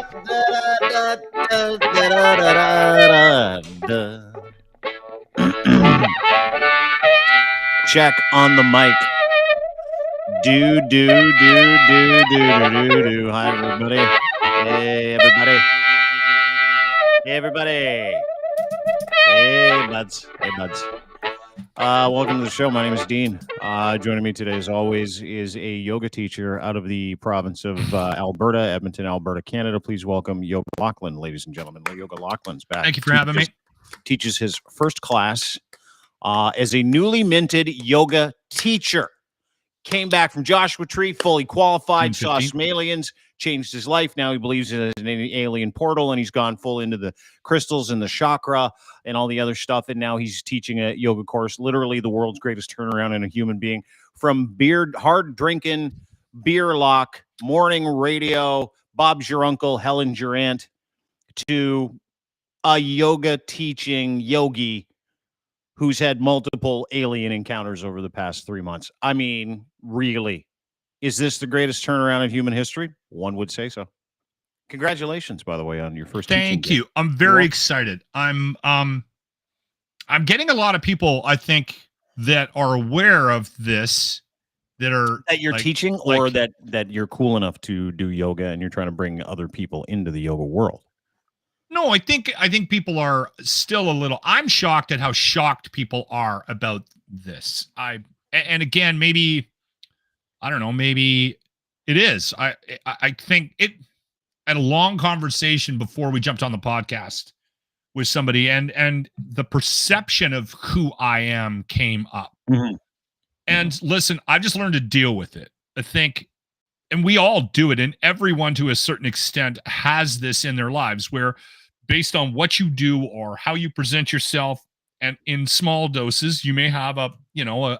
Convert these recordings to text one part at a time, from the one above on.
Check on the mic. Do. Hi, everybody. Hey, everybody. Hey, everybody. Hey, buds. Hey, buds. Welcome to the show. My name is Dean. Joining me today, as always, is a yoga teacher out of the province of Alberta, Edmonton, Alberta, Canada. Please welcome Yoga Lochlin, ladies and gentlemen. Yoga Lochlin's back. Thank you for having me. Teaches his first class as a newly minted yoga teacher. Came back from Joshua Tree, fully qualified, saw some aliens, changed his life. Now he believes in an alien portal, and he's gone full into the crystals and the chakra and all the other stuff. And now he's teaching a yoga course, literally the world's greatest turnaround in a human being. From hard drinking, beer lock, morning radio, Bob's your uncle, Helen's your aunt, to a yoga teaching yogi who's had multiple alien encounters over the past 3 months. I mean, really, is this the greatest turnaround in human history? One would say so. Congratulations, by the way, on your first. Thank you. I'm very excited. I'm getting a lot of people, I think, that are aware of this, that you're teaching, or that you're cool enough to do yoga and you're trying to bring other people into the yoga world. No, I think people are still a little. I'm shocked at how shocked people are about this. And again, maybe I don't know. Maybe it is. I think it. I had a long conversation before we jumped on the podcast with somebody, and the perception of who I am came up. Mm-hmm. And listen, I've just learned to deal with it. I think, and we all do it, and everyone to a certain extent has this in their lives where, based on what you do or how you present yourself, and in small doses, you may have an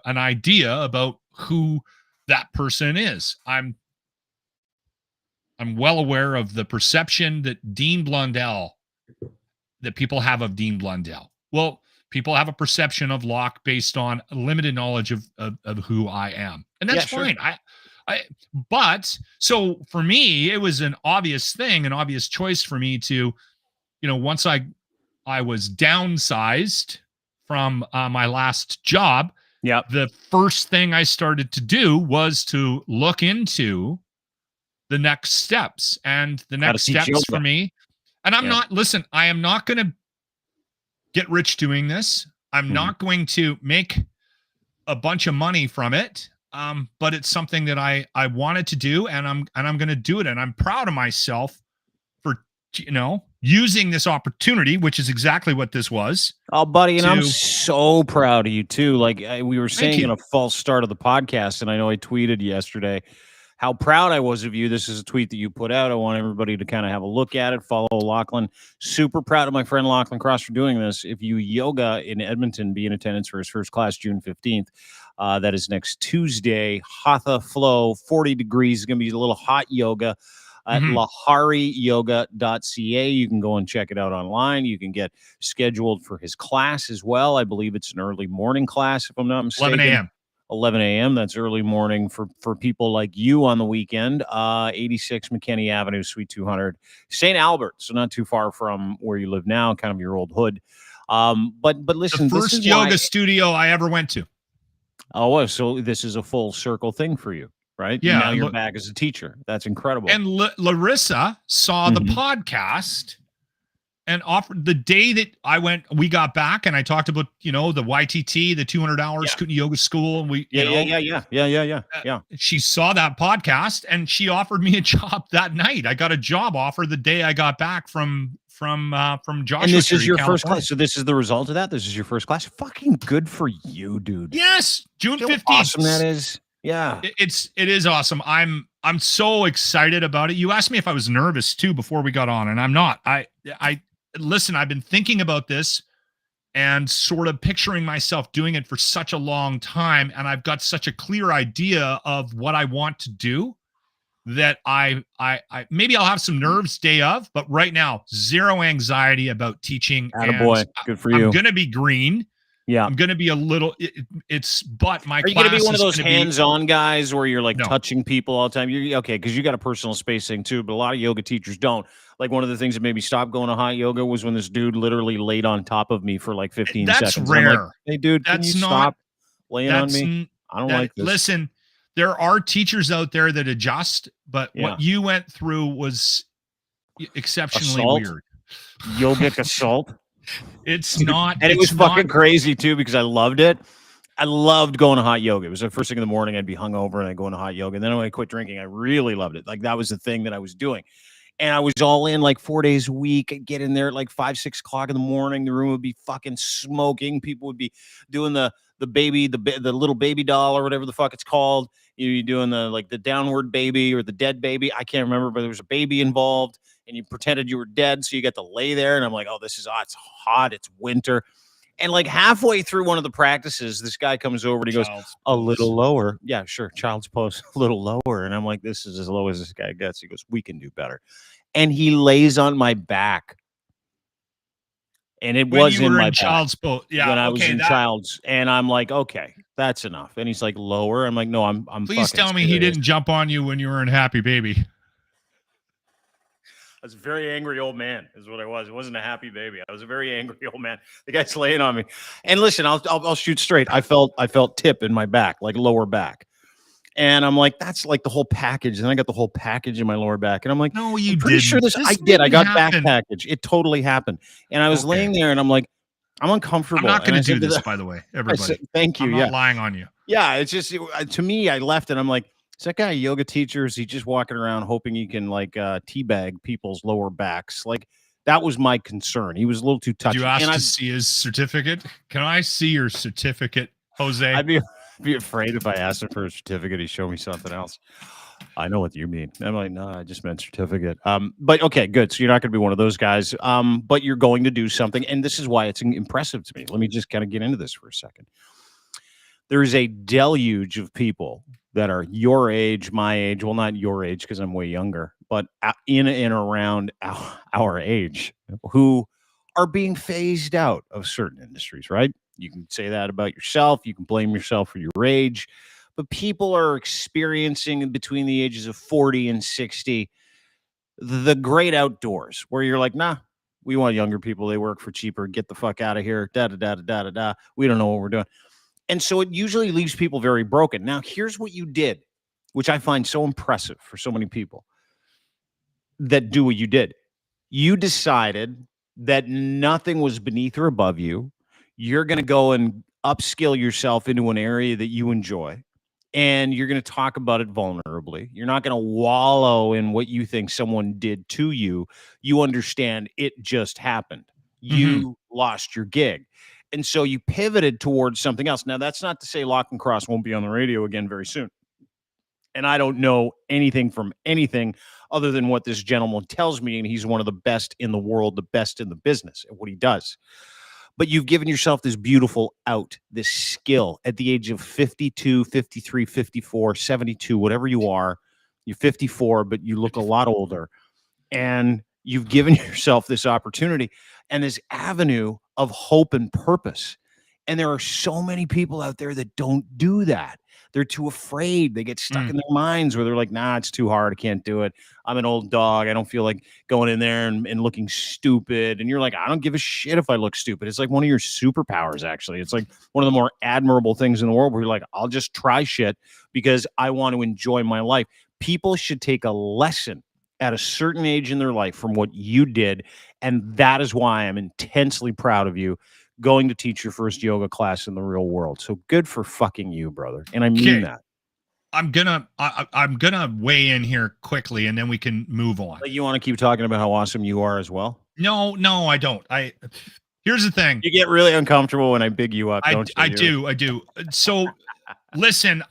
idea about who that person is. I'm well aware of the perception that people have of Dean Blundell. Well, people have a perception of Locke based on limited knowledge of who I am. And that's fine. Sure. But so for me, it was an obvious thing, an obvious choice for me to, once I was downsized from my last job, the first thing I started to do was to look into the next steps. And the next steps for me, and I am not going to get rich doing this. I'm not going to make a bunch of money from it. But it's something that I wanted to do, and I'm going to do it. And I'm proud of myself for, using this opportunity, which is exactly what this was. Oh, buddy, and I'm so proud of you too. Like we were saying in a false start of the podcast, and I know I tweeted yesterday how proud I was of you. This is a tweet that you put out. I want everybody to kind of have a look at it. Follow Lochlin. Super proud of my friend Lochlin Cross for doing this. If you yoga in Edmonton, be in attendance for his first class, June 15th. That is next Tuesday. Hatha Flow, 40 degrees. It's going to be a little hot yoga at lahariyoga.ca. You can go and check it out online. You can get scheduled for his class as well. I believe it's an early morning class, if I'm not mistaken. 11 a.m. 11 a.m. That's early morning for people like you on the weekend. 86 McKinney Avenue, Suite 200, St. Albert. So not too far from where you live now, kind of your old hood. But listen, the first yoga studio I ever went to. Oh, so this is a full circle thing for you, right? Yeah. Now you're back as a teacher. That's incredible. And Larissa saw the podcast and offered the day that we got back, and I talked about, the YTT, the 200 hours yoga school. And we, she saw that podcast and she offered me a job that night. I got a job offer the day I got back from Joshua. And this is your California. first class. So this is the result of that. This is your first class. Fucking good for you, dude. Yes. June 15th. Awesome that is. Yeah. It is awesome. I'm so excited about it. You asked me if I was nervous too before we got on, and I'm not. Listen, I've been thinking about this and sort of picturing myself doing it for such a long time. And I've got such a clear idea of what I want to do that I maybe I'll have some nerves day of, but right now, zero anxiety about teaching. Attaboy. Good for you. I'm going to be green. Yeah. I'm going to be a little, but my Are you class going to be one of those is hands-on guys where you're like No. touching people all the time? You're okay, because you got a personal space thing too, but a lot of yoga teachers don't. Like one of the things that made me stop going to hot yoga was when this dude literally laid on top of me for like 15 That's seconds. And I'm like, rare. hey, dude, can you stop laying on me? I don't like this. Listen, there are teachers out there that adjust, but what you went through was exceptionally Assault? weird. Yogic assault? It's not. And it was fucking crazy too because I loved it. I loved going to hot yoga. It was the first thing in the morning. I'd be hungover and I'd go into hot yoga. And then when I quit drinking, I really loved it. Like that was the thing that I was doing. And I was all in like 4 days a week. I'd get in there at like 5, 6 o'clock in the morning. The room would be fucking smoking. People would be doing the baby, the little baby doll or whatever the fuck it's called. You're doing the downward baby or the dead baby. I can't remember, but there was a baby involved and you pretended you were dead. So you got to lay there. And I'm like, oh, this is it's hot. It's winter. And like halfway through one of the practices, this guy comes over and he goes, a little lower. Yeah, sure. Child's pose, a little lower. And I'm like, this is as low as this guy gets. He goes, we can do better. And he lays on my back. And it was in my child's pose. Yeah. When I was in child's. And I'm like, okay, that's enough. And he's like, lower. I'm like, no, I'm Please tell me he didn't jump on you when you were in Happy Baby. I was a very angry old man is what I was. It wasn't a happy baby. I was a very angry old man. The guy's laying on me. And listen, I'll shoot straight. I felt tip in my back, like lower back. And I'm like, that's like the whole package. And I got the whole package in my lower back. And I'm like, no, you I'm pretty didn't. sure I did. I got back package. It totally happened. And I was laying there and I'm like, I'm uncomfortable. I'm not going to do this, by the way, everybody. Said, thank you. I'm not lying on you. Yeah. It's just, to me, I left and I'm like, is that guy a yoga teacher? Is he just walking around hoping he can like teabag people's lower backs? Like that was my concern. He was a little too touchy. Did you ask to see his certificate? Can I see your certificate, Jose? I'd be afraid if I asked him for a certificate, he'd show me something else. I know what you mean. I'm like, no, I just meant certificate. But okay, good. So you're not going to be one of those guys. But you're going to do something, and this is why it's impressive to me. Let me just kind of get into this for a second. There is a deluge of people that are your age, my age. Well, not your age because I'm way younger, but in and around our age who are being phased out of certain industries, right? You can say that about yourself. You can blame yourself for your age, but people are experiencing between the ages of 40 and 60 the great outdoors where you're like, nah, we want younger people. They work for cheaper. Get the fuck out of here. Da da da da da da da. We don't know what we're doing. And so it usually leaves people very broken. Now, here's what you did, which I find so impressive for so many people that do what you did. You decided that nothing was beneath or above you. You're going to go and upskill yourself into an area that you enjoy, and you're going to talk about it vulnerably. You're not going to wallow in what you think someone did to you. You understand it just happened. You lost your gig. And so you pivoted towards something else. Now, that's not to say Lochlin Cross won't be on the radio again very soon. And I don't know anything from anything other than what this gentleman tells me. And he's one of the best in the world, the best in the business at what he does. But you've given yourself this beautiful out, this skill at the age of 52, 53, 54, 72, whatever you are. You're 54, but you look a lot older. And you've given yourself this opportunity and this avenue of hope and purpose. And there are so many people out there that don't do that. They're too afraid. They get stuck in their minds where they're like, nah, it's too hard. I can't do it. I'm an old dog. I don't feel like going in there and looking stupid. And you're like, I don't give a shit if I look stupid. It's like one of your superpowers, actually. It's like one of the more admirable things in the world where you're like, I'll just try shit because I want to enjoy my life. People should take a lesson at a certain age in their life from what you did. And that is why I'm intensely proud of you going to teach your first yoga class in the real world. So good for fucking you, brother. And I mean that. I'm gonna weigh in here quickly and then we can move on. But you want to keep talking about how awesome you are as well? No, I don't. Here's the thing. You get really uncomfortable when I big you up, don't you? I do. So listen,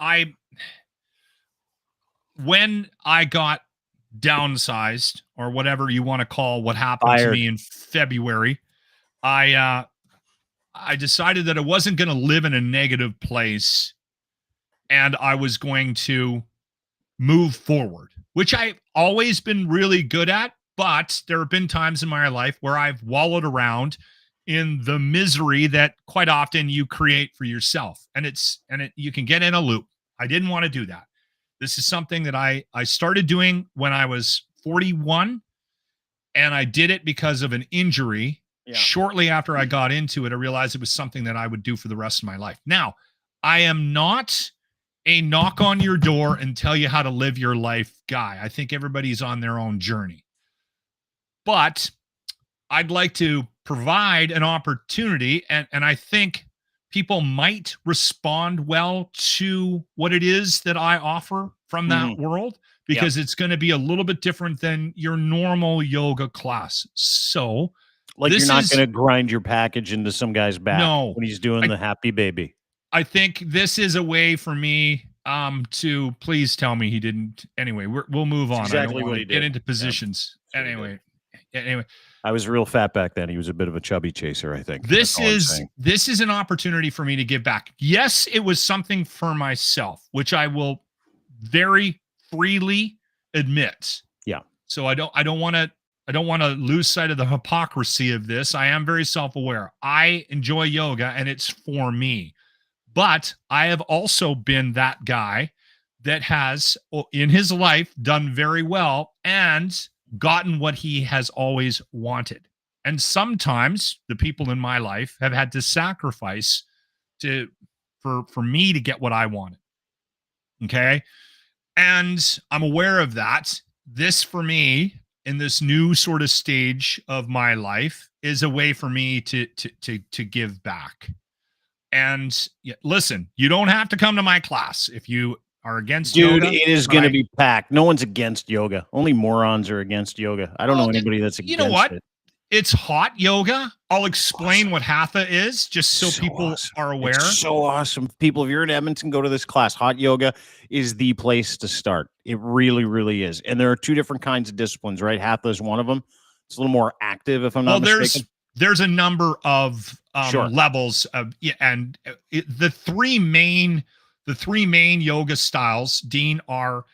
when I got downsized or whatever you want to call what happened to me in February, I decided that I wasn't going to live in a negative place and I was going to move forward, which I've always been really good at. But there have been times in my life where I've wallowed around in the misery that quite often you create for yourself. And you can get in a loop. I didn't want to do that. This is something that I started doing when I was 41, and I did it because of an injury. Yeah. Shortly after I got into it, I realized it was something that I would do for the rest of my life. Now, I am not a knock on your door and tell you how to live your life guy. I think everybody's on their own journey. But I'd like to provide an opportunity, and I think people might respond well to what it is that I offer from that world, because it's going to be a little bit different than your normal yoga class. So, like, you're not going to grind your package into some guy's back when he's doing the happy baby. I think this is a way for me to, please tell me he didn't. Anyway, we'll move on. Exactly what he did. Get into positions. Yeah. Anyway, I was real fat back then. He was a bit of a chubby chaser, I think. This is an opportunity for me to give back. Yes, it was something for myself, which I will very freely admit. Yeah. So I don't want to lose sight of the hypocrisy of this. I am very self-aware. I enjoy yoga and it's for me. But I have also been that guy that has, in his life, done very well and gotten what he has always wanted. And sometimes the people in my life have had to sacrifice for me to get what I wanted. Okay? And I'm aware of that. This, for me, in this new sort of stage of my life, is a way for me to give back. And listen, you don't have to come to my class if you are against yoga. Dude, it is going to be packed. No one's against yoga. Only morons are against yoga. I don't know anybody that's against it. You know what? It's hot yoga. I'll explain what hatha is, just so people are aware. It's so awesome. People, if you're in Edmonton, go to this class. Hot yoga is the place to start. It really, really is. And there are two different kinds of disciplines, right? Hatha is one of them. It's a little more active, if I'm not mistaken. There's a number of levels of, and the three main yoga styles, Dean, are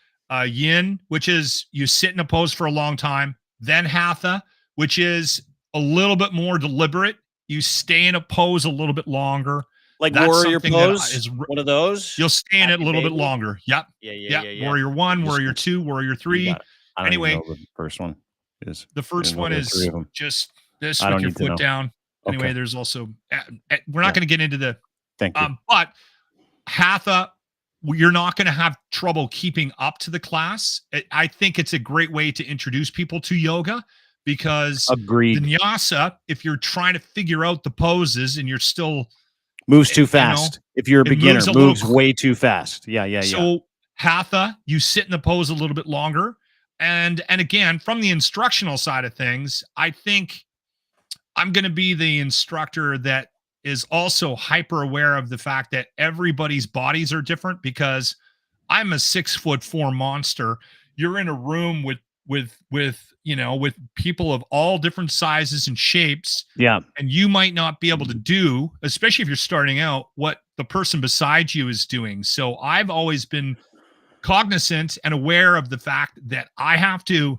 yin, which is you sit in a pose for a long time, then hatha, which is a little bit more deliberate. You stay in a pose a little bit longer. Like warrior pose, one of those. You'll stay in it a little bit longer. Yep. Yeah. Warrior 1, warrior 2, warrior 3. Anyway, the first one is just this with your foot down. Anyway, there's also, we're not going to get into the, thank you. But hatha, you're not going to have trouble keeping up to the class. I think it's a great way to introduce people to yoga, because the vinyasa, if you're trying to figure out the poses and you're still moves too fast. If you're a beginner, moves way too fast. Yeah. So hatha, you sit in the pose a little bit longer. And again, from the instructional side of things, I think I'm going to be the instructor that is also hyper aware of the fact that everybody's bodies are different, because I'm a 6'4" monster. You're in a room with people of all different sizes and shapes. Yeah. And you might not be able to do, especially if you're starting out, what the person beside you is doing. So I've always been cognizant and aware of the fact that I have to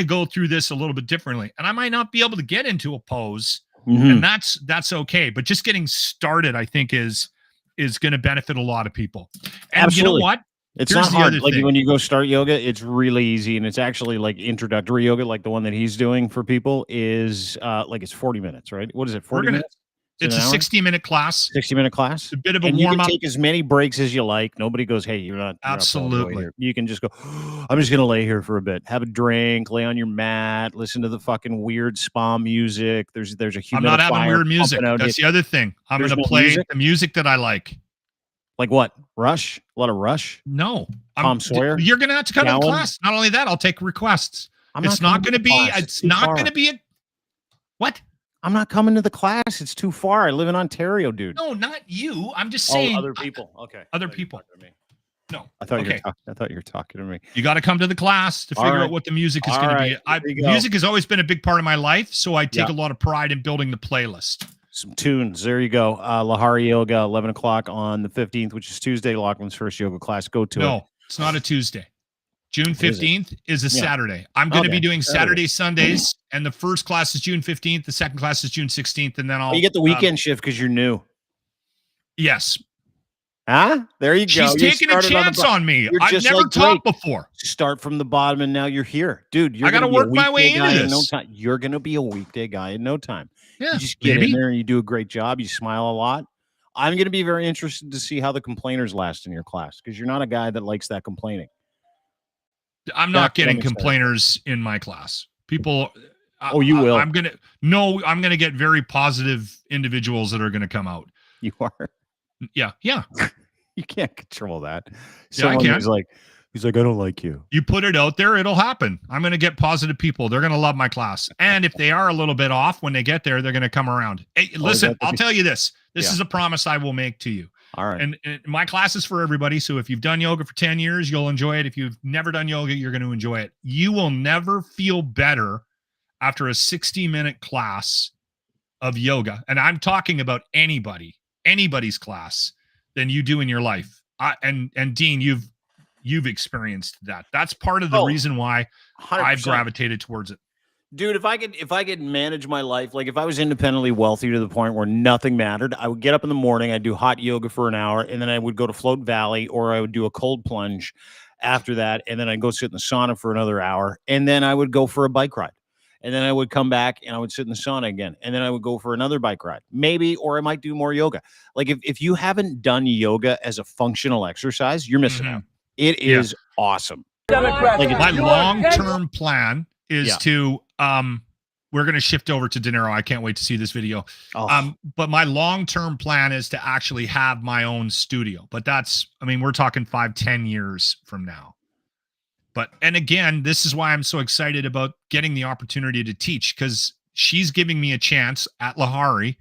go through this a little bit differently, and I might not be able to get into a pose, and that's okay. But just getting started, I think, is going to benefit a lot of people. And absolutely. You know what? It's not hard. Like when you go start yoga, it's really easy, and it's actually like introductory yoga, like the one that he's doing for people is like it's 40 minutes, right? What is it? 40 minutes? It's a 60-minute class. 60-minute class. It's a bit of a warm-up. You can take as many breaks as you like. Nobody goes, hey, you're not. Absolutely. You can just go, I'm just going to lay here for a bit. Have a drink, lay on your mat, listen to the fucking weird spa music. There's a humidifier. I'm not having weird music. That's the other thing. I'm going to play the music that I like. Like what? Rush? A lot of Rush? No. Tom Sawyer? You're going to have to come to class. Not only that, I'll take requests. It's not going to be what? I'm not coming to the class. It's too far. I live in Ontario, dude. No, not you. I'm just saying. Other people. Okay. Other people. No. I thought you were talking to me. You got to come to the class to figure out what the music is going to be. Music has always been a big part of my life, so I take a lot of pride in building the playlist. Some tunes. There you go. Lahari Yoga, 11 o'clock on the 15th, which is Tuesday. Lochlin's first yoga class. Go to it. No, it's not a Tuesday. June 15th is a Saturday. I'm going to be doing Saturday, Sundays, and the first class is June 15th. The second class is June 16th, and then you get the weekend shift because you're new. Yes. Huh? There you go. She's taking a chance on me. I've never taught before. Start from the bottom, and now you're here, dude. I got to work my way into this. No time. You're going to be a weekday guy in no time. Yeah, you just get in there and you do a great job. You smile a lot. I'm going to be very interested to see how the complainers last in your class because you're not a guy that likes that complaining. I'm not getting complainers in my class. People. You will. I'm going to get very positive individuals that are going to come out. You are. Yeah. You can't control that. I can. He's like, I don't like you. You put it out there, it'll happen. I'm going to get positive people. They're going to love my class. And if they are a little bit off when they get there, they're going to come around. Hey, listen, I'll tell you this. This is a promise I will make to you. All right. And my class is for everybody. So if you've done yoga for 10 years, you'll enjoy it. If you've never done yoga, you're going to enjoy it. You will never feel better after a 60-minute class of yoga. And I'm talking about anybody's class than you do in your life. And Dean, you've experienced that. That's part of the reason why 100%. I've gravitated towards it. Dude, if I could manage my life, like if I was independently wealthy to the point where nothing mattered, I would get up in the morning, I'd do hot yoga for an hour, and then I would go to Float Valley, or I would do a cold plunge after that, and then I'd go sit in the sauna for another hour, and then I would go for a bike ride. And then I would come back and I would sit in the sauna again. And then I would go for another bike ride, maybe, or I might do more yoga. Like if you haven't done yoga as a functional exercise, you're missing out. It is awesome. My long-term plan is to, we're going to shift over to DeNiro. I can't wait to see this video. But my long-term plan is to actually have my own studio. But we're talking 5-10 years from now. And again, this is why I'm so excited about getting the opportunity to teach, because she's giving me a chance at Lahari.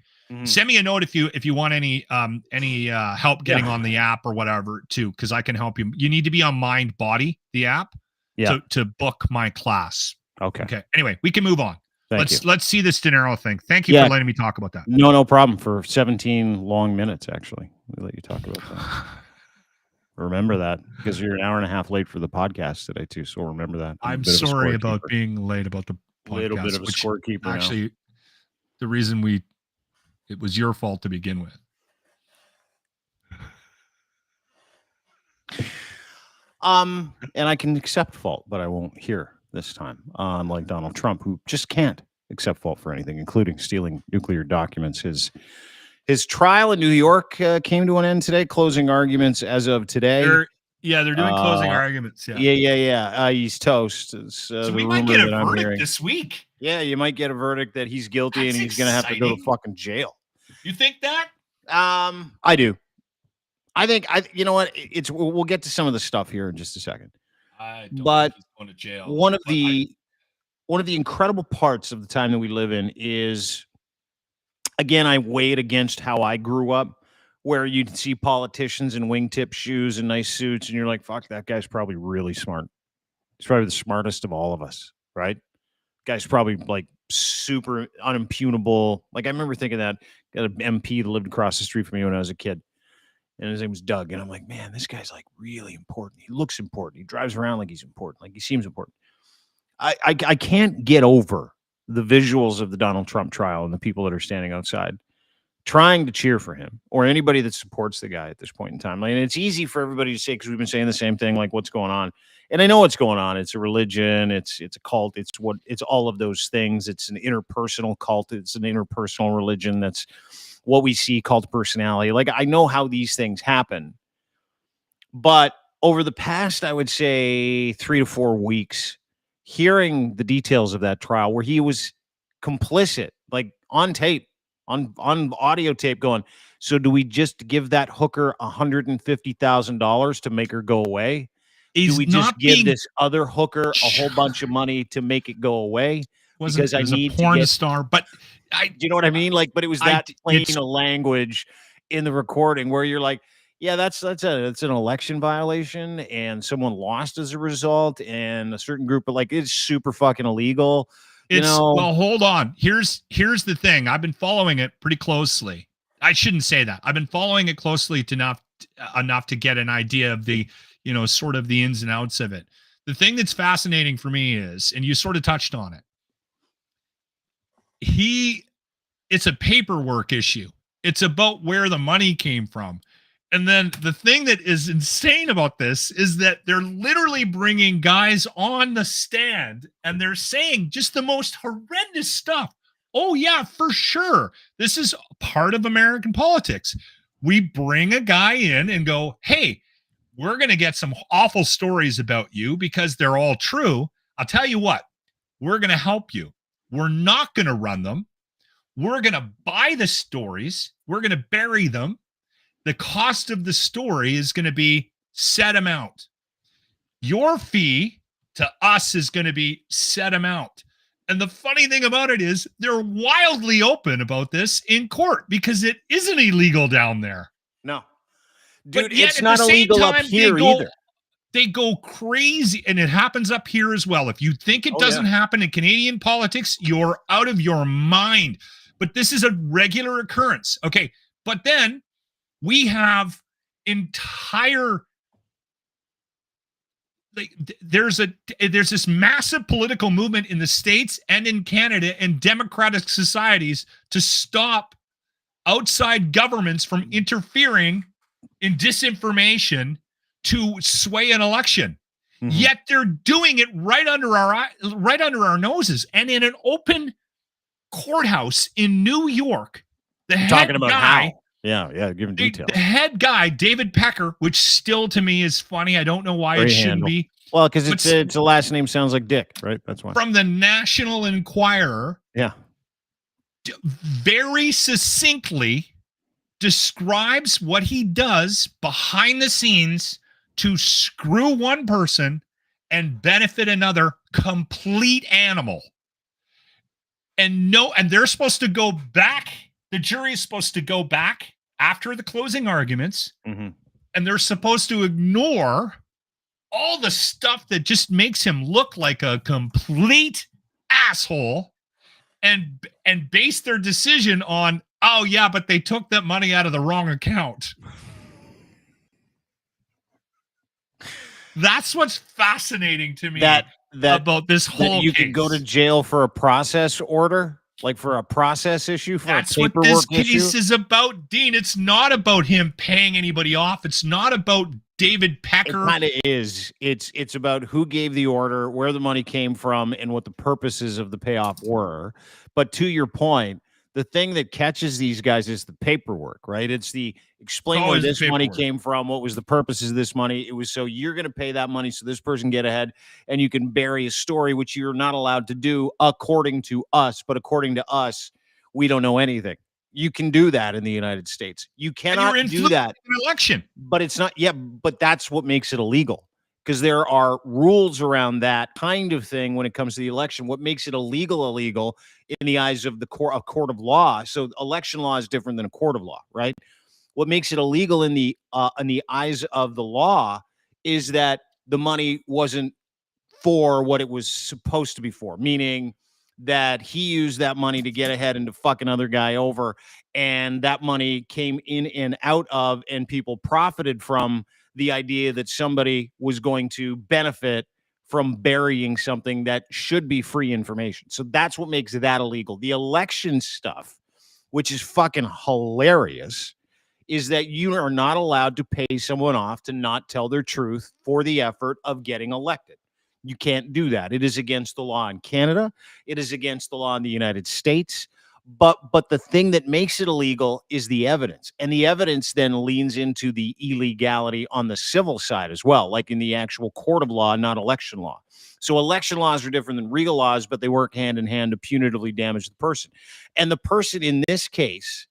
Send me a note if you want any help getting on the app or whatever too, because I can help you. You need to be on Mind Body, the app, to book my class. Okay. Anyway, we can move on. Let's see this DeNiro thing. Thank you for letting me talk about that. No problem. For 17 long minutes, actually, we let you talk about that. Remember that, because you're an hour and a half late for the podcast today too. So remember that. I'm sorry about being late about the podcast. A little bit of a scorekeeper. Actually, the reason it was your fault to begin with. And I can accept fault, but I won't hear this time. Unlike Donald Trump, who just can't accept fault for anything, including stealing nuclear documents. His trial in New York came to an end today. Closing arguments as of today. They're doing closing arguments. Yeah. He's toast. So we might get a verdict this week. Yeah, you might get a verdict that he's guilty and he's going to have to go to fucking jail. You think that? I do. I think you know what? We'll get to some of the stuff here in just a second. I don't think he's going to jail. One of the incredible parts of the time that we live in is, again, I weigh it against how I grew up, where you'd see politicians in wingtip shoes and nice suits, and you're like, fuck, that guy's probably really smart. He's probably the smartest of all of us, right? Guy's probably like super unimpugnable. Like I remember thinking that. Got an MP that lived across the street from me when I was a kid, and his name was Doug. And I'm like, man, this guy's like really important. He looks important. He drives around like he's important. Like he seems important. I can't get over the visuals of the Donald Trump trial and the people that are standing outside trying to cheer for him, or anybody that supports the guy at this point in time. Like, and it's easy for everybody to say, because we've been saying the same thing, like what's going on. And I know what's going on. It's a religion. It's a cult. It's all of those things. It's an interpersonal cult. It's an interpersonal religion. That's what we see, cult personality. Like, I know how these things happen, but over the past, I would say 3 to 4 weeks, hearing the details of that trial where he was complicit, like on tape, on audio tape, going, so do we just give that hooker $150,000 to make her go away? Do we just give this other hooker a whole bunch of money to make it go away? Because I need a porn star, but do you know what I mean? Like, but it was that plain a language in the recording where you're like, yeah, that's an election violation, and someone lost as a result, and a certain group, but like it's super fucking illegal. Well, hold on. Here's the thing. I've been following it pretty closely. I shouldn't say that. I've been following it closely enough to get an idea of the, sort of the ins and outs of it. the thing that's fascinating for me is, and you sort of touched on it, it's a paperwork issue. It's about where the money came from. And then the thing that is insane about this is that they're literally bringing guys on the stand and they're saying just the most horrendous stuff. Oh, yeah, for sure. This is part of American politics. We bring a guy in and go, hey, we're going to get some awful stories about you because they're all true. I'll tell you what, we're going to help you. We're not going to run them. We're going to buy the stories. We're going to bury them. The cost of the story is going to be set amount. Your fee to us is going to be set amount. And the funny thing about it is they're wildly open about this in court because it isn't illegal down there. No. Dude, it's not illegal up here either. They go crazy, and it happens up here as well. If you think it doesn't happen in Canadian politics, you're out of your mind. But this is a regular occurrence. Okay, but then we have entire there's this massive political movement in the States and in Canada and democratic societies to stop outside governments from interfering in disinformation to sway an election. Mm-hmm. Yet they're doing it right under our noses. And in an open courthouse in New York, the head guy, give him details. The head guy, David Pecker, which still to me is funny. I don't know why it shouldn't be. Well, because it's a last name sounds like Dick, right? That's why. From the National Enquirer, very succinctly describes what he does behind the scenes to screw one person and benefit another. Complete animal. And they're supposed to go back. The jury is supposed to go back after the closing arguments, and they're supposed to ignore all the stuff that just makes him look like a complete asshole and base their decision on, oh, yeah, but they took that money out of the wrong account. That's what's fascinating to me about this whole you case. Can go to jail for a process order, like for a process issue, for That's a paperwork what this case issue? is about, Dean. It's not about him paying anybody off. It's not about David Pecker. It kind of is. It's about who gave the order, where the money came from, and what the purposes of the payoff were. But to your point, the thing that catches these guys is the paperwork, right? It's the explain where this money came from, what was the purposes of this money. It was so you're going to pay that money so this person get ahead, and you can bury a story, which you're not allowed to do according to us. But according to us, we don't know anything. You can do that in the United States. You cannot do that in an election. But it's not. Yeah, but that's what makes it illegal. Because there are rules around that kind of thing when it comes to the election. What makes it illegal in the eyes of the court of law. So election law is different than a court of law, right? What makes it illegal in the eyes of the law is that the money wasn't for what it was supposed to be for, meaning that he used that money to get ahead and to fuck another guy over, and that money came in and out of, and people profited from the idea that somebody was going to benefit from burying something that should be free information. So that's what makes that illegal. The election stuff, which is fucking hilarious, is that you are not allowed to pay someone off to not tell their truth for the effort of getting elected. You can't do that. It is against the law in Canada. It is against the law in the United States. But the thing that makes it illegal is the evidence. And the evidence then leans into the illegality on the civil side as well, like in the actual court of law, not election law. So election laws are different than real laws, but they work hand in hand to punitively damage the person. And the person in this case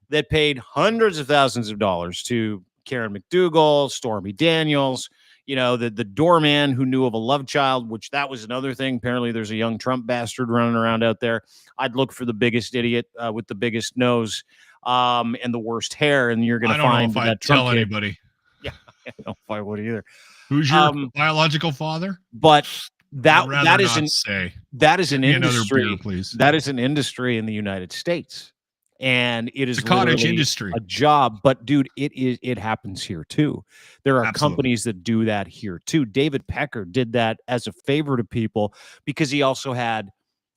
that paid hundreds of thousands of dollars to Karen McDougal, Stormy Daniels, the doorman who knew of a love child, which that was another thing. Apparently there's a young Trump bastard running around out there. I'd look for the biggest idiot with the biggest nose and the worst hair, and you're going to find that. I don't know if I'd tell anybody. Yeah, I don't know if I would either. Who's your biological father? But that is an industry. Another beer, please. That is an industry in the United States. And it is the cottage literally industry a job. But dude, it happens here too. There are Absolutely. companies that do that here too. David Pecker did that as a favor to people because he also had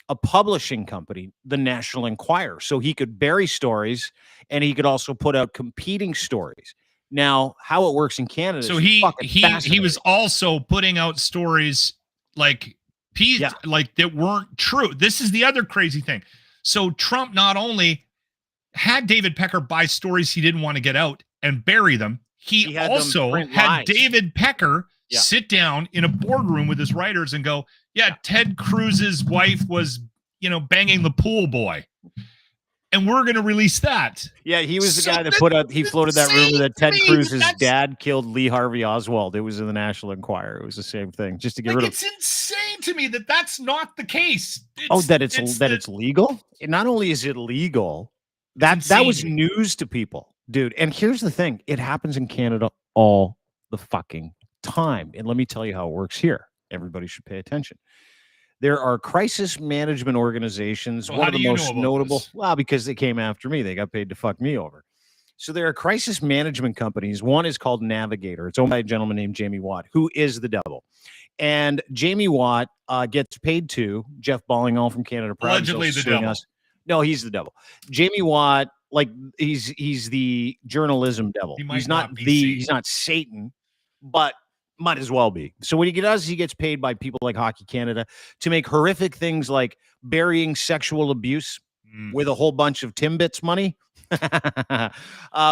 a publishing company, the National Enquirer. So he could bury stories and he could also put out competing stories. Now, how it works in Canada so is he was also putting out stories like like that weren't true. This is the other crazy thing. So Trump not only had David Pecker buy stories he didn't want to get out and bury them, he also had David Pecker sit down in a boardroom with his writers and go, Ted Cruz's wife was, banging the pool boy. And we're going to release that. Yeah, he was the guy that floated that rumor that Ted Cruz's dad killed Lee Harvey Oswald. It was in the National Enquirer. It was the same thing, just to get rid of. It's insane to me that that's not the case. It's legal. Not only is it legal, that was news to people, dude. And here's the thing: it happens in Canada all the fucking time. And let me tell you how it works here. Everybody should pay attention. There are crisis management organizations. One of the most notable, because they came after me. They got paid to fuck me over. So there are crisis management companies. One is called Navigator. It's owned by a gentleman named Jamie Watt, who is the devil. And Jamie Watt gets paid to Jeff Ballingall from Canada. Allegedly the devil. No, he's the devil. Jamie Watt, he's the journalism devil. He's not Satan, but might as well be. So what he does, he gets paid by people like Hockey Canada to make horrific things like burying sexual abuse with a whole bunch of Timbits money.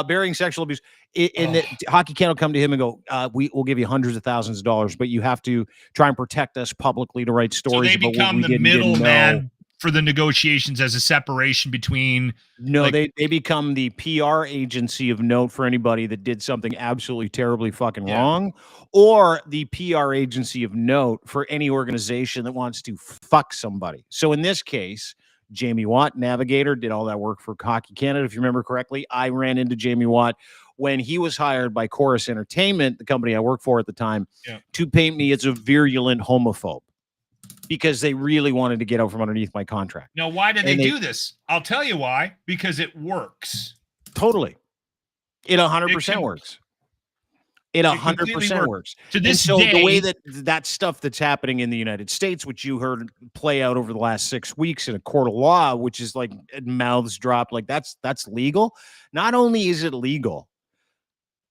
Burying sexual abuse. Hockey Canada will come to him and go, we'll give you hundreds of thousands of dollars, but you have to try and protect us publicly to write stories. So they become the middleman for the negotiations as a separation between. No, they become the PR agency of note for anybody that did something absolutely terribly fucking wrong, or the PR agency of note for any organization that wants to fuck somebody. So in this case, Jamie Watt, Navigator, did all that work for Hockey Canada. If you remember correctly, I ran into Jamie Watt when he was hired by Chorus Entertainment, the company I worked for at the time, to paint me as a virulent homophobe, because they really wanted to get out from underneath my contract. Now, why did they do this? I'll tell you why. Because it works. Totally. It 100% works. It 100% works. To this day, the way that stuff that's happening in the United States, which you heard play out over the last 6 weeks in a court of law, which is like mouths dropped, like that's legal. Not only is it legal,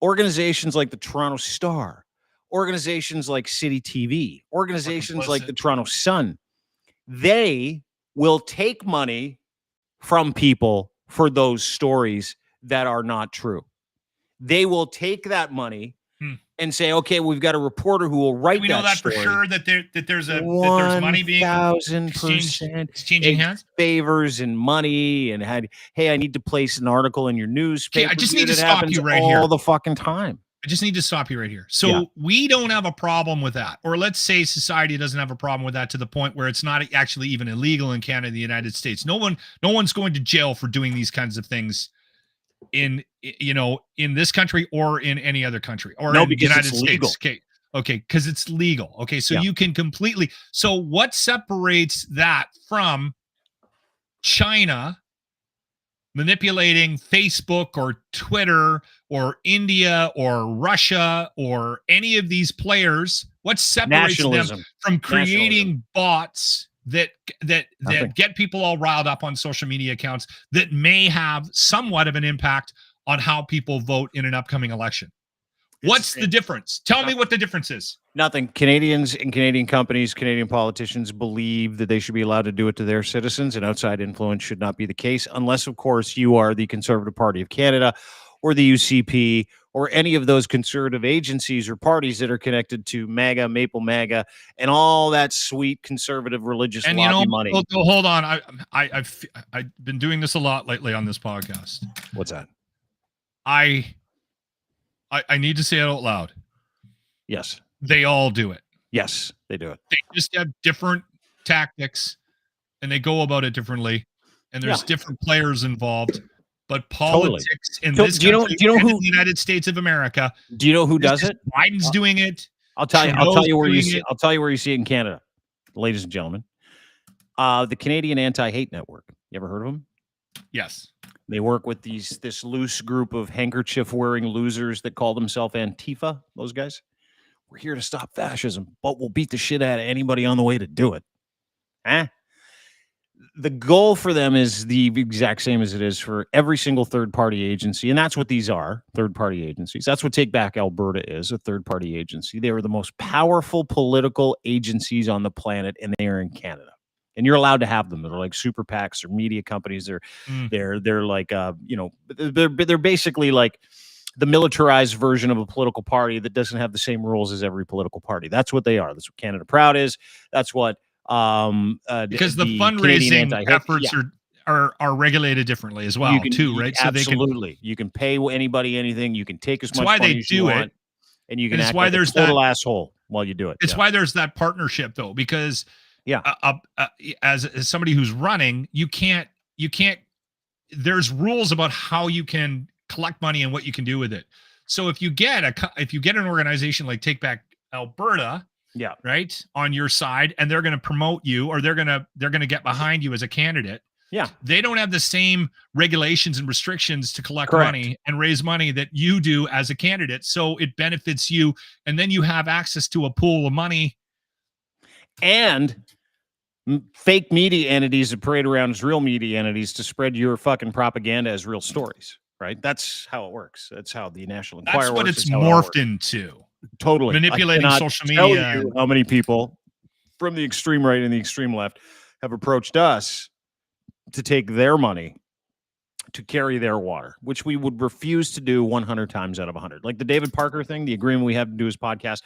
organizations like the Toronto Star, organizations like City TV, organizations like the Toronto Sun, they will take money from people for those stories that are not true. They will take that money and say, okay, we've got a reporter who will write that story. We know that for sure, that there's money being 1,000% exchanging hands, favors and money, and hey, I need to place an article in your newspaper. I just need to stop you right here all the fucking time. I just need to stop you right here. So we don't have a problem with that. Or let's say society doesn't have a problem with that to the point where it's not actually even illegal in Canada and the United States. No one's going to jail for doing these kinds of things in this country or in any other country or in the United States. Okay, because it's legal. Okay, so you can completely. So what separates that from China manipulating Facebook or Twitter or India or Russia or any of these players? What separates them from creating bots that get people all riled up on social media accounts that may have somewhat of an impact on how people vote in an upcoming election? What's the difference? Tell me what the difference is. Nothing. Canadians and Canadian companies, Canadian politicians believe that they should be allowed to do it to their citizens, and outside influence should not be the case, unless, of course, you are the Conservative Party of Canada or the UCP or any of those conservative agencies or parties that are connected to MAGA, Maple MAGA, and all that sweet conservative religious lobby money. Hold on. I've been doing this a lot lately on this podcast. What's that? I need to say it out loud. Yes. They all do it. Yes, they do it. They just have different tactics and they go about it differently. And there's different players involved. But politics in this country, in the United States of America. Do you know who does it? Biden's doing it. I'll tell you where you see it in Canada, ladies and gentlemen. The Canadian Anti-Hate Network. You ever heard of them? Yes. They work with this loose group of handkerchief-wearing losers that call themselves Antifa, those guys. We're here to stop fascism, but we'll beat the shit out of anybody on the way to do it. The goal for them is the exact same as it is for every single third-party agency, and that's what these are, third-party agencies. That's what Take Back Alberta is, a third-party agency. They are the most powerful political agencies on the planet, and they are in Canada. And you're allowed to have them. They're like super PACs or media companies. They're like they're basically like the militarized version of a political party that doesn't have the same rules as every political party. That's what they are. That's what Canada Proud is. That's what because the fundraising efforts are regulated differently as well, right? So absolutely, you can pay anybody anything. You can take as much money as you want, and you can act like a total asshole while you do it. It's why there's that partnership, though, because as somebody who's running, you can't. There's rules about how you can collect money and what you can do with it. So if you get an organization like Take Back Alberta, right, on your side, and they're going to promote you, or they're going to get behind you as a candidate. Yeah, they don't have the same regulations and restrictions to collect money and raise money that you do as a candidate. So it benefits you, and then you have access to a pool of money. And fake media entities that parade around as real media entities to spread your fucking propaganda as real stories, right? That's how it works. That's how the National Enquirer works. That's what it's morphed into. Totally. Manipulating social media. You how many people from the extreme right and the extreme left have approached us to take their money to carry their water, which we would refuse to do 100 times out of 100. Like the David Parker thing, the agreement we have to do his podcast.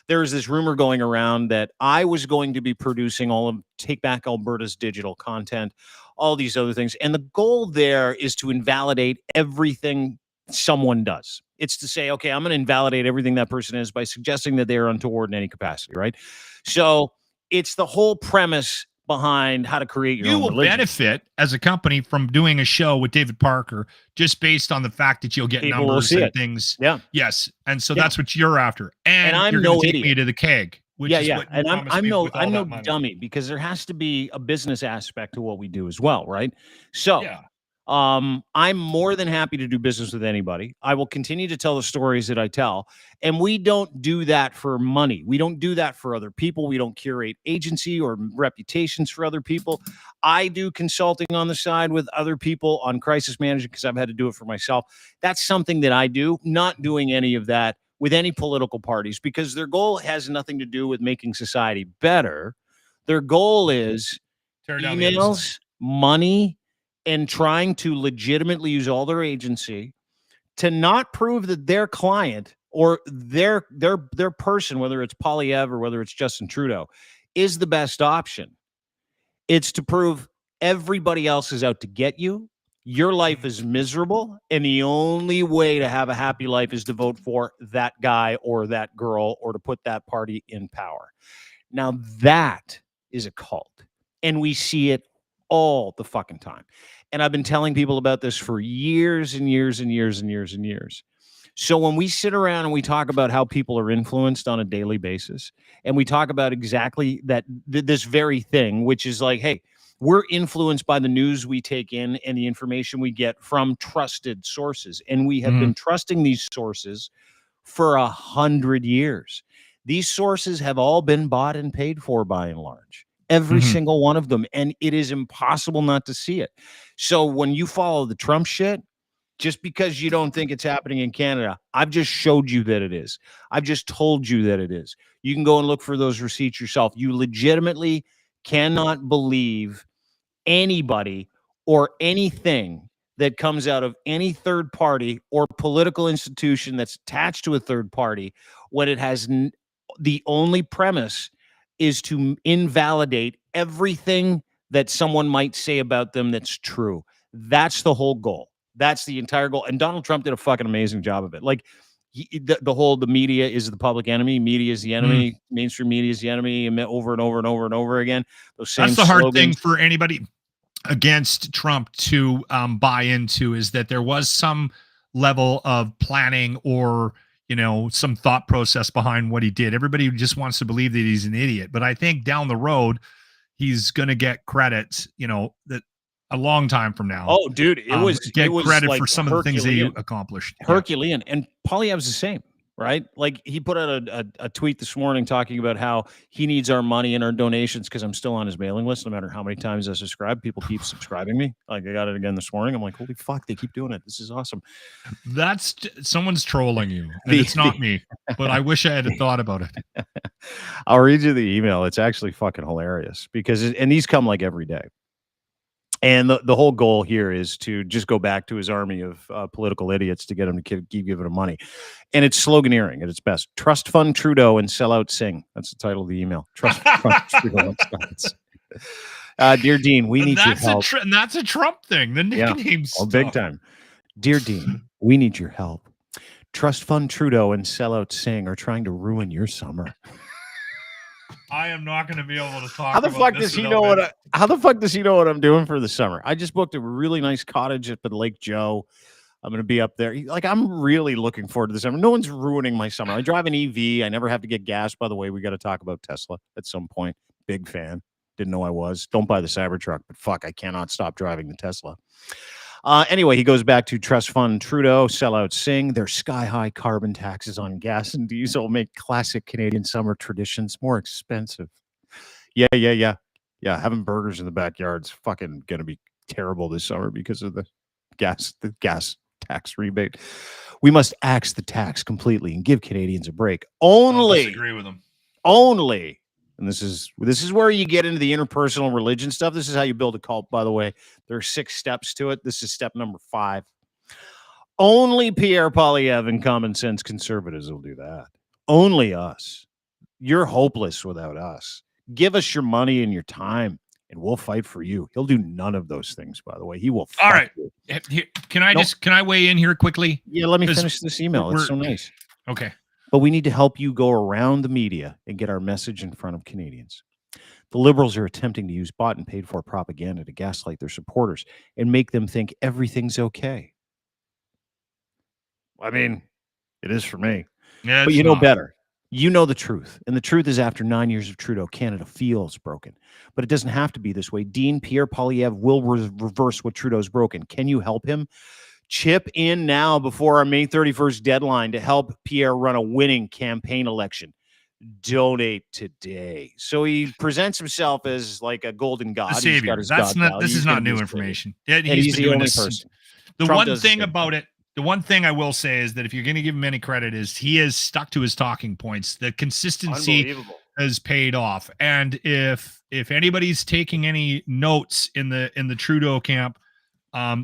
There's this rumor going around that I was going to be producing all of Take Back Alberta's digital content, all these other things. And the goal there is to invalidate everything someone does. It's to say, okay, I'm going to invalidate everything that person is by suggesting that they are untoward in any capacity, right? So it's the whole premise behind how to create your own religion. You will benefit as a company from doing a show with David Parker just based on the fact that you'll get people numbers and things. Yeah. Yes. And so that's what you're after. And I'm you're no idiot. Me to the keg. Which is what and I'm no dummy, because there has to be a business aspect to what we do as well, right? So I'm more than happy to do business with anybody. I will continue to tell the stories that I tell. And we don't do that for money. We don't do that for other people. We don't curate agency or reputations for other people. I do consulting on the side with other people on crisis management because I've had to do it for myself. That's something that I do, not doing any of that with any political parties, because their goal has nothing to do with making society better. Their goal is emails, money, and trying to legitimately use all their agency to not prove that their client or their person, whether it's Poilievre or whether it's Justin Trudeau, is the best option. It's to prove everybody else is out to get you. Your life is miserable, and the only way to have a happy life is to vote for that guy or that girl or to put that party in power. Now that is a cult, and we see it all the fucking time. And I've been telling people about this for years and years and years and years and years. So when we sit around and we talk about how people are influenced on a daily basis, and we talk about exactly that, this very thing, which is like, hey, we're influenced by the news we take in and the information we get from trusted sources. And we have been trusting these sources for 100 years. These sources have all been bought and paid for by and large. Every single one of them. And it is impossible not to see it. So when you follow the Trump shit, just because you don't think it's happening in Canada, I've just showed you that it is. I've just told you that it is. You can go and look for those receipts yourself. You legitimately cannot believe anybody or anything that comes out of any third party or political institution that's attached to a third party when it has the only premise is to invalidate everything that someone might say about them that's true. That's the whole goal. That's the entire goal. And Donald Trump did a fucking amazing job of it. Like the media is the public enemy. Media is the enemy. Mainstream media is the enemy. And over and over and over and over again. Those same That's the hard thing for anybody against Trump to buy into, is that there was some level of planning or some thought process behind what he did. Everybody just wants to believe that he's an idiot. But I think down the road, he's going to get credit, that a long time from now. Oh, dude, it was credit like for some of the things they accomplished. Herculean. And Poilievre's the same, right? Like he put out a tweet this morning talking about how he needs our money and our donations because I'm still on his mailing list. No matter how many times I subscribe, people keep subscribing me. Like I got it again this morning. I'm like, holy fuck, they keep doing it. This is awesome. That's someone's trolling you, and it's not me. But I wish I had thought about it. I'll read you the email. It's actually fucking hilarious because and these come like every day. And the whole goal here is to just go back to his army of political idiots to get him to keep giving him money. And it's sloganeering at its best. Trust fund Trudeau and sell out Singh. That's the title of the email. Trust fund Trudeau and sell out Singh. Dear Dean, we need your help. And that's a Trump thing. The nicknames. Oh, big time. Dear Dean, we need your help. Trust fund Trudeau and sell out Singh are trying to ruin your summer. I am not going to be able to talk. How the fuck does he know what? How the fuck does he know what I'm doing for the summer? I just booked a really nice cottage at Lake Joe. I'm going to be up there. Like I'm really looking forward to the summer. No one's ruining my summer. I drive an EV. I never have to get gas. By the way, we got to talk about Tesla at some point. Big fan. Didn't know I was. Don't buy the Cybertruck, but fuck, I cannot stop driving the Tesla. Anyway, he goes back to trust fund Trudeau, sell out Singh. Their sky-high carbon taxes on gas and diesel make classic Canadian summer traditions more expensive. Yeah. Having burgers in the backyard's fucking gonna be terrible this summer because of the gas tax rebate. We must axe the tax completely and give Canadians a break. Only. I disagree with him. Only. And this is where you get into the interpersonal religion stuff. This is how you build a cult, by the way. There are 6 steps to it. This is step number 5. Only Pierre Poilievre and common sense conservatives will do that. Only us. You're hopeless without us. Give us your money and your time, and we'll fight for you. He'll do none of those things, by the way. He will fight. All right. You. Can I weigh in here quickly? Yeah, let me finish this email. It's so nice. Okay. But we need to help you go around the media and get our message in front of Canadians. The Liberals are attempting to use bought and paid for propaganda to gaslight their supporters and make them think everything's okay. I mean, it is for me. Yeah, but you know better. You know the truth. And the truth is after 9 years of Trudeau, Canada feels broken. But it doesn't have to be this way. Dean Pierre Poilievre will reverse what Trudeau's broken. Can you help him? Chip in now before our May 31st deadline to help Pierre run a winning campaign election. Donate today. So he presents himself as like a golden god. The savior. This is not new information. Yeah, he's the only person. The one thing about it, the one thing I will say is that if you're going to give him any credit, is he has stuck to his talking points. The consistency has paid off. And if anybody's taking any notes in the Trudeau camp,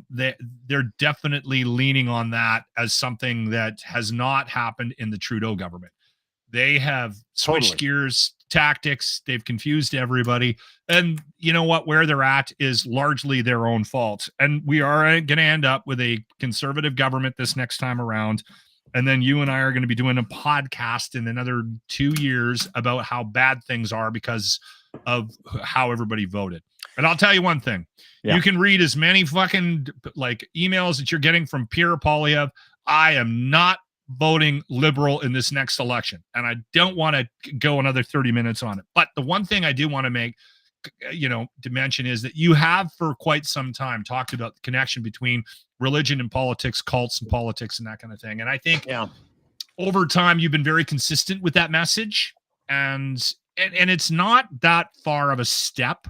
they're definitely leaning on that as something that has not happened in the Trudeau government. They have switched gears, tactics. They've confused everybody. And you know what? Where they're at is largely their own fault. And we are going to end up with a conservative government this next time around. And then you and I are going to be doing a podcast in another 2 years about how bad things are because of how everybody voted. And I'll tell you one thing. Yeah. You can read as many fucking like emails that you're getting from Pierre Poilievre. I am not voting Liberal in this next election. And I don't want to go another 30 minutes on it. But the one thing I do want to make, to mention is that you have for quite some time talked about the connection between religion and politics, cults and politics and that kind of thing. And I think over time, you've been very consistent with that message. And it's not that far of a step.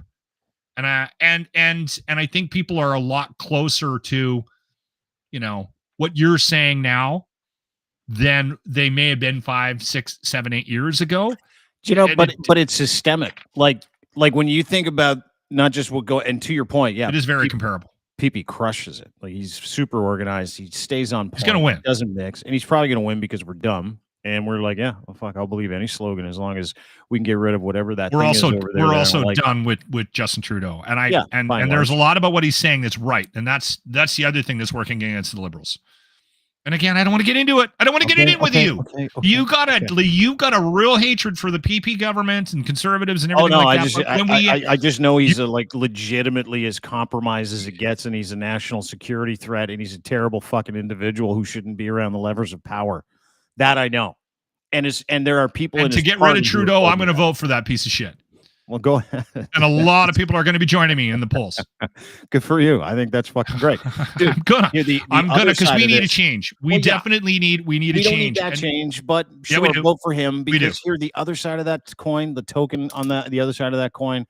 And I think people are a lot closer to, what you're saying now than they may have been 5, 6, 7, 8 years ago. But it's systemic. Like when you think about not just what go, and to your point, it is very comparable. PP crushes it. Like he's super organized. He stays on point. He's going to win. Doesn't mix. And he's probably going to win because we're dumb. And we're like, yeah, well, fuck, I'll believe any slogan as long as we can get rid of whatever that thing is over there. We're also done with Justin Trudeau. And there's a lot about what he's saying that's right. And that's the other thing that's working against the Liberals. And again, I don't want to get into it. I don't want to get into it with you. You got a real hatred for the PP government and conservatives and everything I just know he's legitimately as compromised as it gets, and he's a national security threat, and he's a terrible fucking individual who shouldn't be around the levers of power. That I know. And there are people to get rid of Trudeau, I'm going to vote for that piece of shit. Well, go ahead. And a lot of people are going to be joining me in the polls. Good for you. I think that's fucking great. Dude, I'm gonna because we need a change. We definitely need a change. We don't need that change, but sure, vote for him because here, the other side of that coin, the token on the other side of that coin.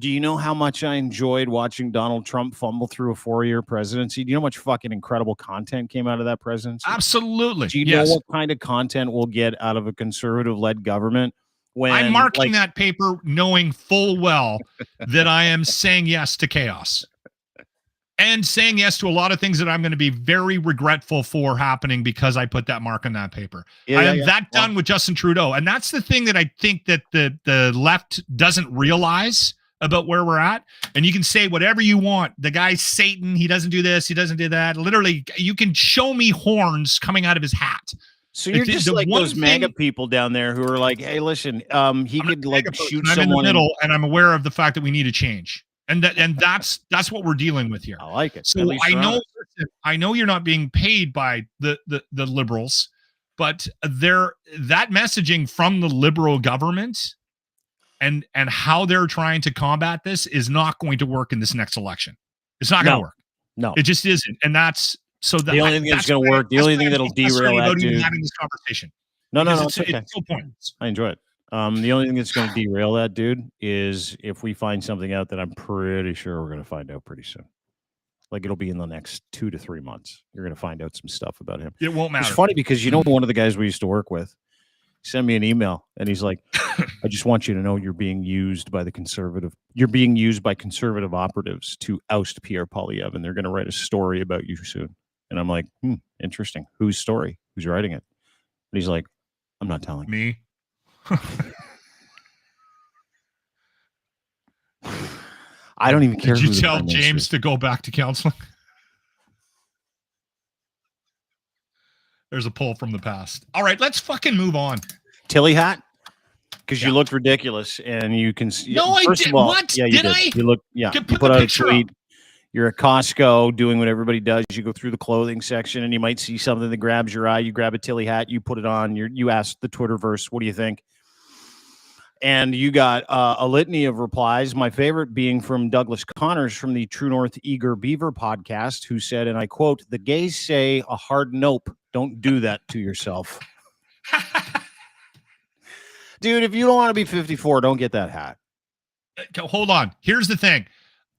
Do you know how much I enjoyed watching Donald Trump fumble through a 4-year presidency? Do you know how much fucking incredible content came out of that presidency? Absolutely. Do you know what kind of content we'll get out of a conservative-led government? When I'm marking that paper knowing full well that I am saying yes to chaos and saying yes to a lot of things that I'm going to be very regretful for happening because I put that mark on that paper. I am that done with Justin Trudeau. And that's the thing that I think that the left doesn't realize about where we're at. And you can say whatever you want. The guy's Satan. He doesn't do this. He doesn't do that. Literally, you can show me horns coming out of his hat. So you're just like those MAGA people down there who are like, hey, listen, he could like shoot someone in the middle, and I'm aware of the fact that we need a change. And that's what we're dealing with here. I like it. So I know you're not being paid by the liberals, but that messaging from the liberal government and how they're trying to combat this is not going to work in this next election. It's not going to work. No, it just isn't. And that's the only thing that's going to work. The only thing that'll derail that dude. Having this conversation. No, it's okay. It's so pointless. I enjoy it. The only thing that's going to derail that dude is if we find something out that I'm pretty sure we're going to find out pretty soon. Like it'll be in the next 2 to 3 months. You're going to find out some stuff about him. It won't matter. It's funny because one of the guys we used to work with sent me an email and he's like, I just want you to know you're being used by conservative operatives to oust Pierre Poilievre, and they're going to write a story about you soon. And I'm like, interesting. Whose story? Who's writing it? And he's like, I'm not telling. Me. I don't even care. Did you tell James to go back to counseling? There's a poll from the past. All right, let's fucking move on. Tilley hat? Because you looked ridiculous, and you can see. No, I did. What? Yeah, you did. You look. Yeah, you put out a tweet. You're at Costco doing what everybody does. You go through the clothing section, and you might see something that grabs your eye. You grab a Tilley hat. You put it on. You ask the Twitterverse, "What do you think?" And you got a litany of replies. My favorite being from Douglas Connors from the True North Eager Beaver podcast, who said, and I quote, "The gays say a hard nope. Don't do that to yourself." Dude, if you don't want to be 54, don't get that hat. Hold on. Here's the thing.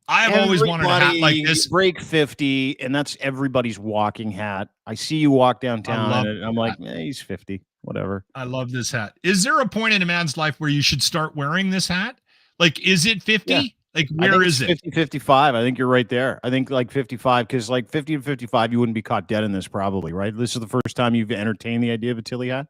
I've always wanted a hat like this. Break 50, and that's everybody's walking hat. I see you walk downtown, and I'm like, he's 50. Whatever. I love this hat. Is there a point in a man's life where you should start wearing this hat? Like, is it 50? Yeah. Like, where is it? 50, 55. I think you're right there. I think like 55, because like 50 and 55, you wouldn't be caught dead in this probably, right? This is the first time you've entertained the idea of a Tilley hat?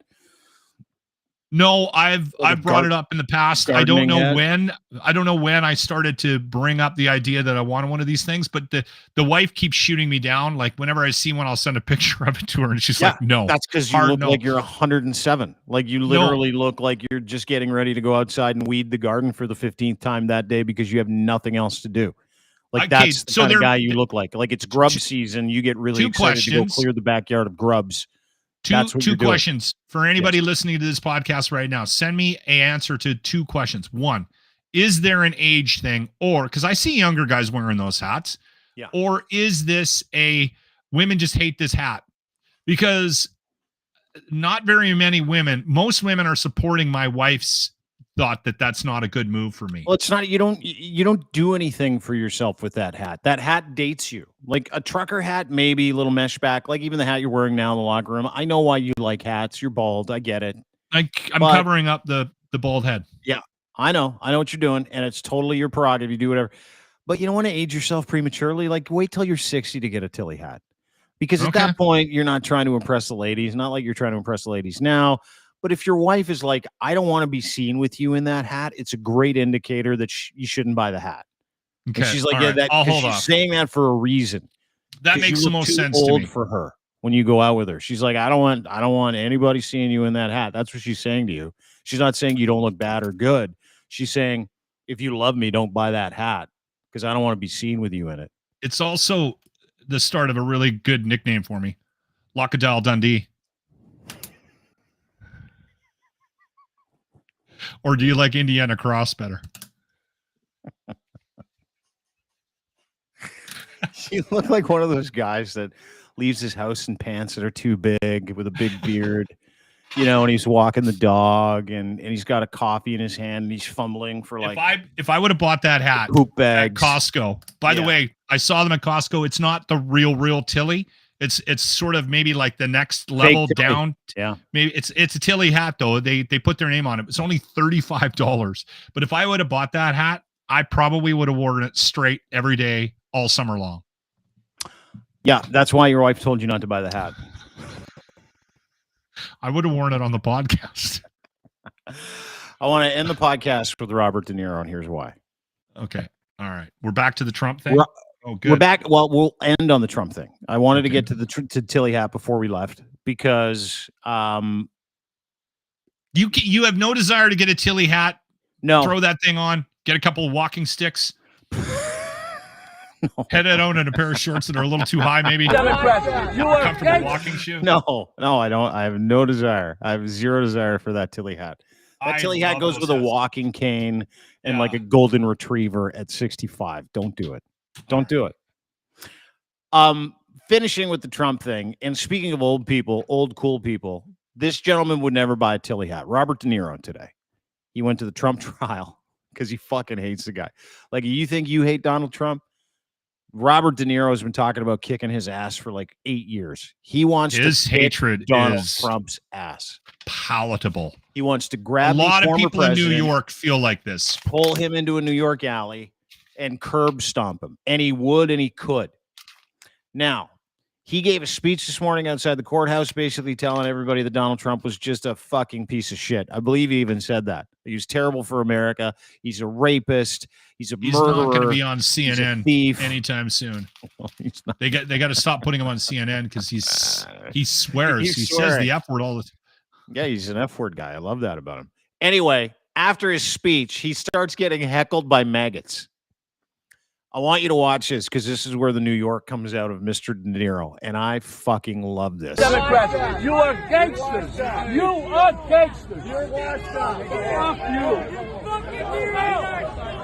No, I've brought it up in the past. I don't know when I started to bring up the idea that I wanted one of these things, but the wife keeps shooting me down. Like whenever I see one, I'll send a picture of it to her, and she's like, "No." That's because you look like you're 107. Like you literally look like you're just getting ready to go outside and weed the garden for the 15th time that day because you have nothing else to do. Like that's the kind of guy you look like. Like it's grub season. You get really excited to go clear the backyard of grubs. Two questions for anybody listening to this podcast right now. Send me an answer to 2 questions. 1, is there an age thing, or because I see younger guys wearing those hats, or is this a women just hate this hat? Because not very many women, most women are supporting my wife's thought that that's not a good move for me. Well, it's not. You don't do anything for yourself with that hat. That hat dates you. Like a trucker hat, maybe a little mesh back. Like even the hat you're wearing now in the locker room. I know why you like hats. You're bald. I get it. I'm covering up the bald head. Yeah, I know what you're doing, and it's totally your prerogative. You do whatever. But you don't want to age yourself prematurely. Like wait till you're 60 to get a Tilley hat, because at that point you're not trying to impress the ladies. Not like you're trying to impress the ladies now. But if your wife is like, I don't want to be seen with you in that hat, it's a great indicator that you shouldn't buy the hat. Okay. And she's like, she's saying that for a reason. That makes the most sense to me. For her when you go out with her. She's like, I don't want anybody seeing you in that hat. That's what she's saying to you. She's not saying you don't look bad or good. She's saying, if you love me, don't buy that hat because I don't want to be seen with you in it. It's also the start of a really good nickname for me. Lockadell Dundee. Or do you like Indiana Cross better? You look like one of those guys that leaves his house in pants that are too big with a big beard, and he's walking the dog and he's got a coffee in his hand and he's fumbling for like if I would have bought that hat poop bags at Costco. By the way, I saw them at Costco. It's not the real Tilley. It's sort of maybe like the next level down. Yeah. Maybe it's a Tilley hat though. They put their name on it. It's only $35. But if I would have bought that hat, I probably would have worn it straight every day all summer long. Yeah, that's why your wife told you not to buy the hat. I would have worn it on the podcast. I want to end the podcast with Robert De Niro, and here's why. Okay. All right. We're back to the Trump thing. Oh, good. We're back. Well, we'll end on the Trump thing. I wanted to get to to Tilley hat before we left because you have no desire to get a Tilley hat. No. Throw that thing on. Get a couple of walking sticks. No. Head it on in a pair of shorts that are a little too high, maybe. Democrats, you are comfortable walking shoe. No, I don't. I have no desire. I have zero desire for that Tilley hat. That Tilley hat goes with a walking cane and like a golden retriever at 65. Don't do it. Don't do it. Finishing with the Trump thing, and speaking of old people, old cool people, this gentleman would never buy a Tilley hat. Robert De Niro today. He went to the Trump trial because he fucking hates the guy. Like, you think you hate Donald Trump? Robert De Niro has been talking about kicking his ass for like 8 years. He wants his to hatred Donald is Trump's ass. Palatable. He wants to grab a lot of people in New president, York feel like this. Pull him into a New York alley and curb stomp him. And he would and he could. Now, he gave a speech this morning outside the courthouse basically telling everybody that Donald Trump was just a fucking piece of shit. I believe he even said that. He was terrible for America. He's a rapist. He's a murderer. He's not going to be on CNN anytime soon. Well, he's not. They got to stop putting him on CNN because he swears. He says the F word all the time. Yeah, he's an F word guy. I love that about him. Anyway, after his speech, he starts getting heckled by MAGAts. I want you to watch this because this is where the New York comes out of Mr. De Niro, and I fucking love this. Democrats, you are gangsters. You are gangsters. You're washed up. Fuck you.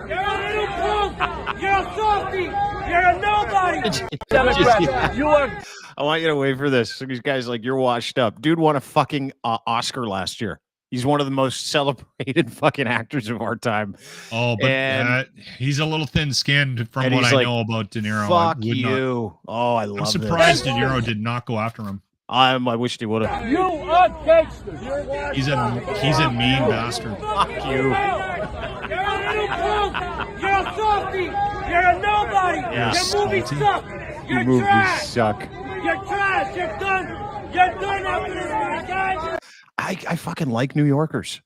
You're a little punk. You're a softy. You're a nobody. Democrats, you are. I want you to wait for this. So these guys like, you're washed up. Dude won a fucking Oscar last year. He's one of the most celebrated fucking actors of our time. Oh, but he's a little thin-skinned from what I know about De Niro. Fuck you. Oh, I love it. I'm surprised De Niro did not go after him. I wish he would have. You are gangsters. He's a mean bastard. Fuck you. You're a little punk. You're a softy. You're a nobody. Yeah, your movies suck. You're movies trash. suck. You're trash. You're done. You're done after this, guys. I fucking like New Yorkers.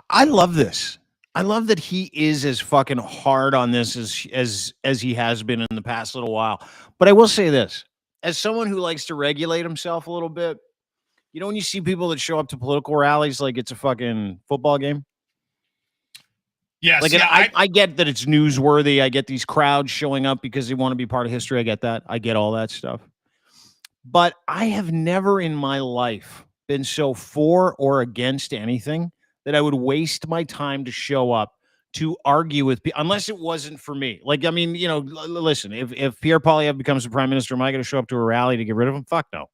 I love this. I love that he is as fucking hard on this as he has been in the past little while. But I will say this, as someone who likes to regulate himself a little bit, when you see people that show up to political rallies like it's a fucking football game. Yes, like I get that it's newsworthy. I get these crowds showing up because they want to be part of history. I get that. I get all that stuff. But I have never in my life been so for or against anything that I would waste my time to show up to argue with people, unless it wasn't for me. Like, I mean, listen, if Pierre Poilievre becomes the prime minister, am I going to show up to a rally to get rid of him? Fuck no.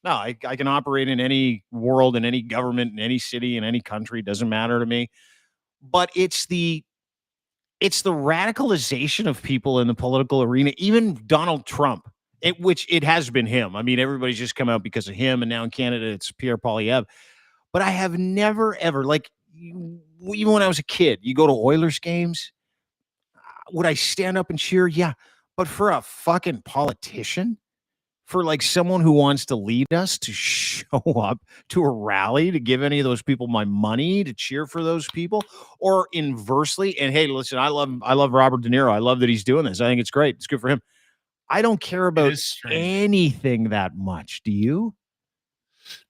No, I can operate in any world, in any government, in any city, in any country. It doesn't matter to me. But it's the radicalization of people in the political arena, even Donald Trump, which it has been him. I mean, everybody's just come out because of him, and now in Canada, it's Pierre Poilievre. But I have never, ever, like, even when I was a kid, you go to Oilers games, would I stand up and cheer? Yeah. But for a fucking politician, for like someone who wants to lead us to show up to a rally, to give any of those people my money, to cheer for those people, or inversely. And hey, listen, I love Robert De Niro. I love that he's doing this. I think it's great. It's good for him. I don't care about anything that much. Do you?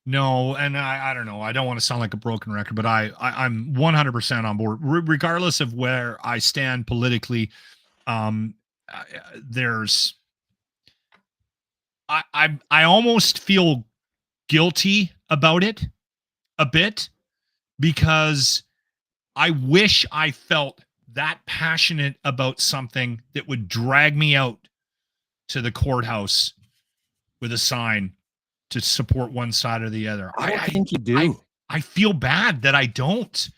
No, and I don't know. I don't want to sound like a broken record, but I'm 100% on board, regardless of where I stand politically. There's I almost feel guilty about it a bit, because I wish I felt that passionate about something that would drag me out to the courthouse with a sign to support one side or the other. I think you do. I feel bad that I don't.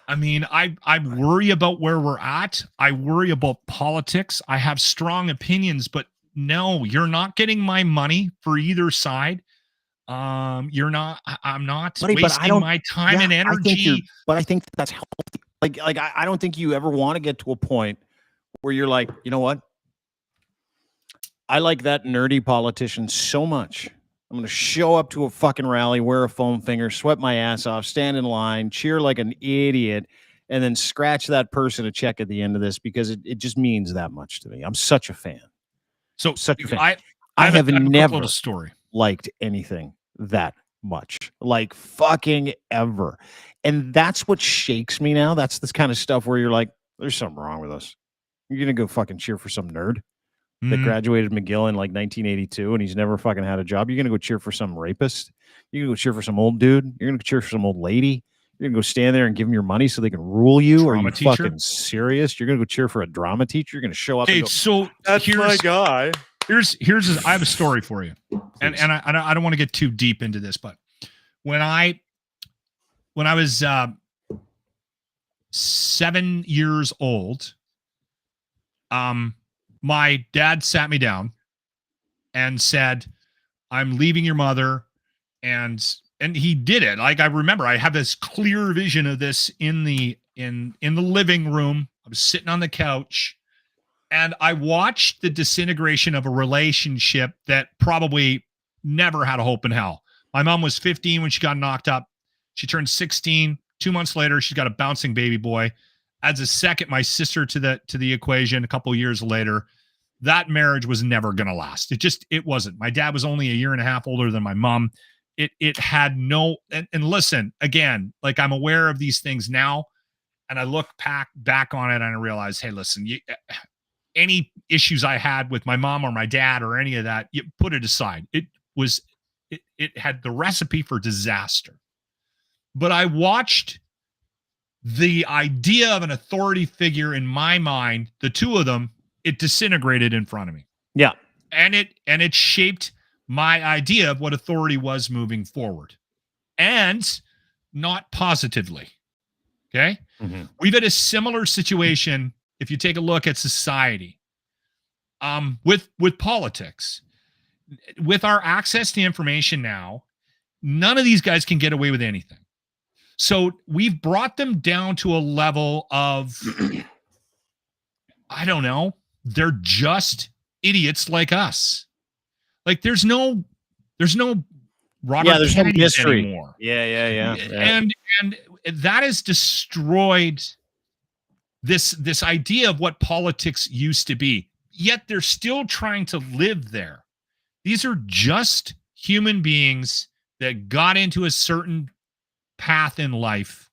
I mean, I worry about where we're at. I worry about politics. I have strong opinions, but no, you're not getting my money for either side. I'm not Buddy, wasting my time and energy. I think that's healthy. Like I don't think you ever want to get to a point where you're like, you know what? I like that nerdy politician so much. I'm going to show up to a fucking rally, wear a foam finger, sweat my ass off, stand in line, cheer like an idiot, and then scratch that person a check at the end of this because it just means that much to me. I'm such a fan. So such a fan. I have never little story. liked anything that much, like fucking ever. And that's what shakes me now. That's this kind of stuff where you're like, there's something wrong with us. You're going to go fucking cheer for some nerd that graduated McGill in like 1982 and he's never fucking had a job. You're going to go cheer for some rapist. You're going to go cheer for some old dude. You're going to cheer for some old lady. You're going to go stand there and give them your money so they can rule you. Are you fucking serious? You're going to go cheer for a drama teacher. You're going to show up. Hey, and go, so that's my guy. Here's I have a story for you, and I don't want to get too deep into this, but when I was 7 years old, my dad sat me down and said, "I'm leaving your mother," and he did it. Like, I remember, I have this clear vision of this in the living room. I was sitting on the couch. And I watched the disintegration of a relationship that probably never had a hope in hell. My mom was 15 when she got knocked up. She turned 16. 2 months later, she's got a bouncing baby boy. Adds a second, my sister to the equation a couple years later. That marriage was never going to last. It wasn't. My dad was only a year and a half older than my mom. It had no, and listen, again, like, I'm aware of these things now, and I look back on it and I realize, hey, listen, any issues I had with my mom or my dad or any of that, you put it aside. It had the recipe for disaster. But I watched the idea of an authority figure in my mind, the two of them, it disintegrated in front of me. Yeah. And it shaped my idea of what authority was moving forward. And not positively. Okay? Mm-hmm. We've had a similar situation. If you take a look at society, with politics, with our access to information now, none of these guys can get away with anything. So we've brought them down to a level of, I don't know, they're just idiots like us. Like, there's no Robert there's no mystery anymore. Yeah. And that has destroyed this idea of what politics used to be, yet they're still trying to live there. These are just human beings that got into a certain path in life,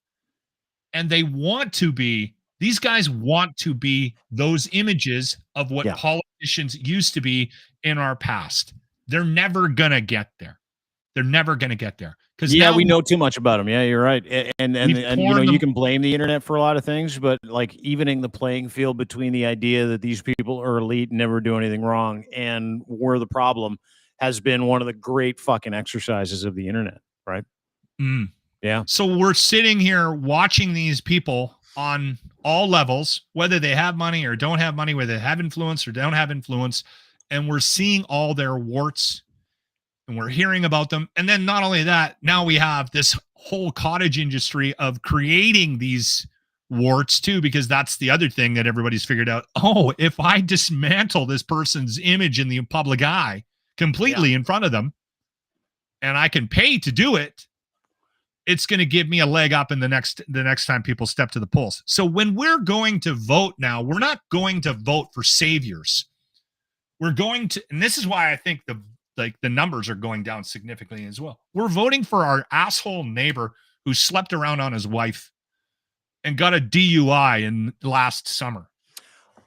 and these guys want to be those images of what politicians used to be in our past. They're never going to get there. They're never going to get there. Because we know too much about them. Yeah, you're right. And you can blame the internet for a lot of things, but like evening the playing field between the idea that these people are elite and never do anything wrong and we're the problem has been one of the great fucking exercises of the internet, right? Yeah. So we're sitting here watching these people on all levels, whether they have money or don't have money, whether they have influence or don't have influence, and we're seeing all their warts. And we're hearing about them. And then not only that, now we have this whole cottage industry of creating these warts too, because that's the other thing that everybody's figured out. Oh, if I dismantle this person's image in the public eye completely in front of them, and I can pay to do it, it's going to give me a leg up in the next time people step to the polls. So when we're going to vote now, we're not going to vote for saviors. We're going to, and this is why I think the numbers are going down significantly as well. We're voting for our asshole neighbor who slept around on his wife and got a DUI in last summer.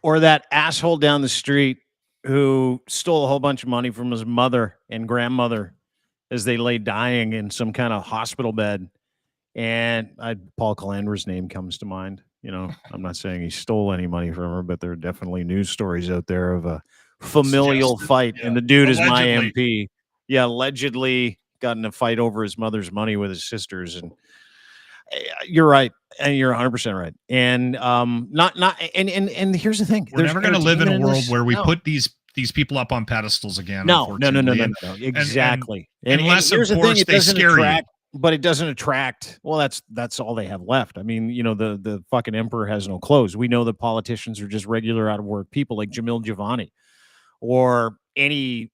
Or that asshole down the street who stole a whole bunch of money from his mother and grandmother as they lay dying in some kind of hospital bed. And Paul Calandra's name comes to mind. You know, I'm not saying he stole any money from her, but there are definitely news stories out there of a familial fight. Yeah. And the dude is my MP. Yeah, allegedly got in a fight over his mother's money with his sisters. And you're right. And you're 100% right. And and here's the thing. We're never going to live in a world where we put these people up on pedestals again. No. Exactly. And unless, of course, they scare you. But it doesn't attract. Well, that's all they have left. I mean, you know, the fucking emperor has no clothes. We know that politicians are just regular out of work people like Jamil Giovanni, or any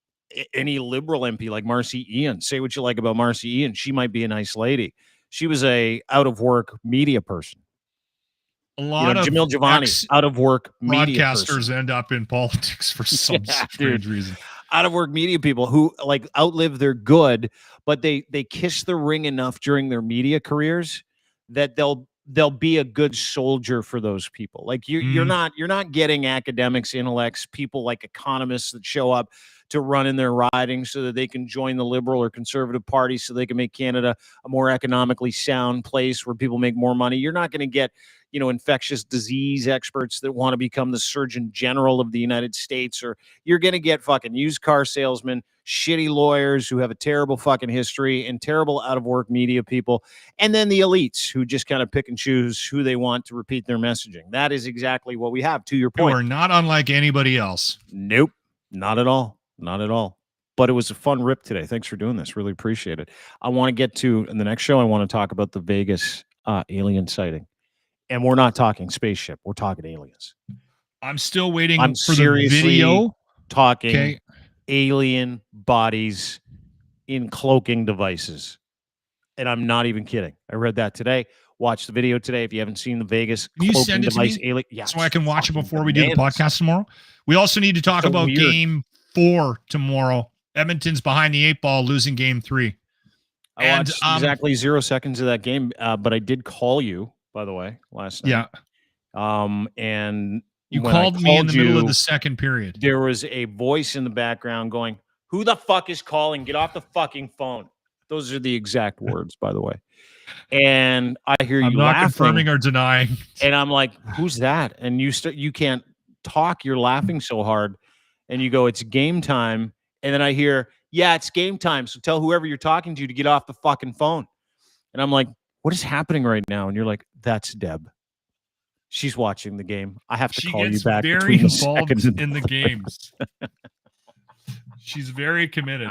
liberal MP like Marcy Ian. Say what you like about Marcy Ian. She might be a nice lady. She was a out of work media person. A lot of Jamil Giovanni, out of work media broadcasters end up in politics for some strange reason. Out of work media people who like outlive their good, but they kiss the ring enough during their media careers that they'll be a good soldier for those people. Like you're not getting academics, intellects, people like economists that show up to run in their riding so that they can join the Liberal or Conservative Party so they can make Canada a more economically sound place where people make more money. You're not going to get, you know, infectious disease experts that want to become the Surgeon General of the United States, or you're going to get fucking used car salesmen, shitty lawyers who have a terrible fucking history, and terrible out of work media people. And then the elites who just kind of pick and choose who they want to repeat their messaging. That is exactly what we have, to your point. You are not unlike anybody else. Nope. Not at all. Not at all. But it was a fun rip today. Thanks for doing this. Really appreciate it. I want to get to, in the next show, I want to talk about the Vegas alien sighting. And we're not talking spaceship. We're talking aliens. I'm still waiting I'm for the video. Talking alien bodies in cloaking devices. And I'm not even kidding. I read that today. Watch the video today. If you haven't seen the Vegas cloaking device alien, so I can watch it before we do the podcast tomorrow. We also need to talk about Game 4 tomorrow. Edmonton's behind the 8 ball, losing Game 3. I watched exactly 0 seconds of that game, but I did call you, by the way, last night. Yeah. And you called me in the middle of the second period. There was a voice in the background going, "Who the fuck is calling? Get off the fucking phone." Those are the exact words, by the way. And I hear you laughing. I'm not confirming or denying. And I'm like, "Who's that?" And you can't talk. You're laughing so hard. And you go, "It's game time." And then I hear, "Yeah, it's game time. So tell whoever you're talking to get off the fucking phone." And I'm like, "What is happening right now?" And you're like, "That's Deb. She's watching the game. I have to call you back." She's very involved in the games. She's very committed.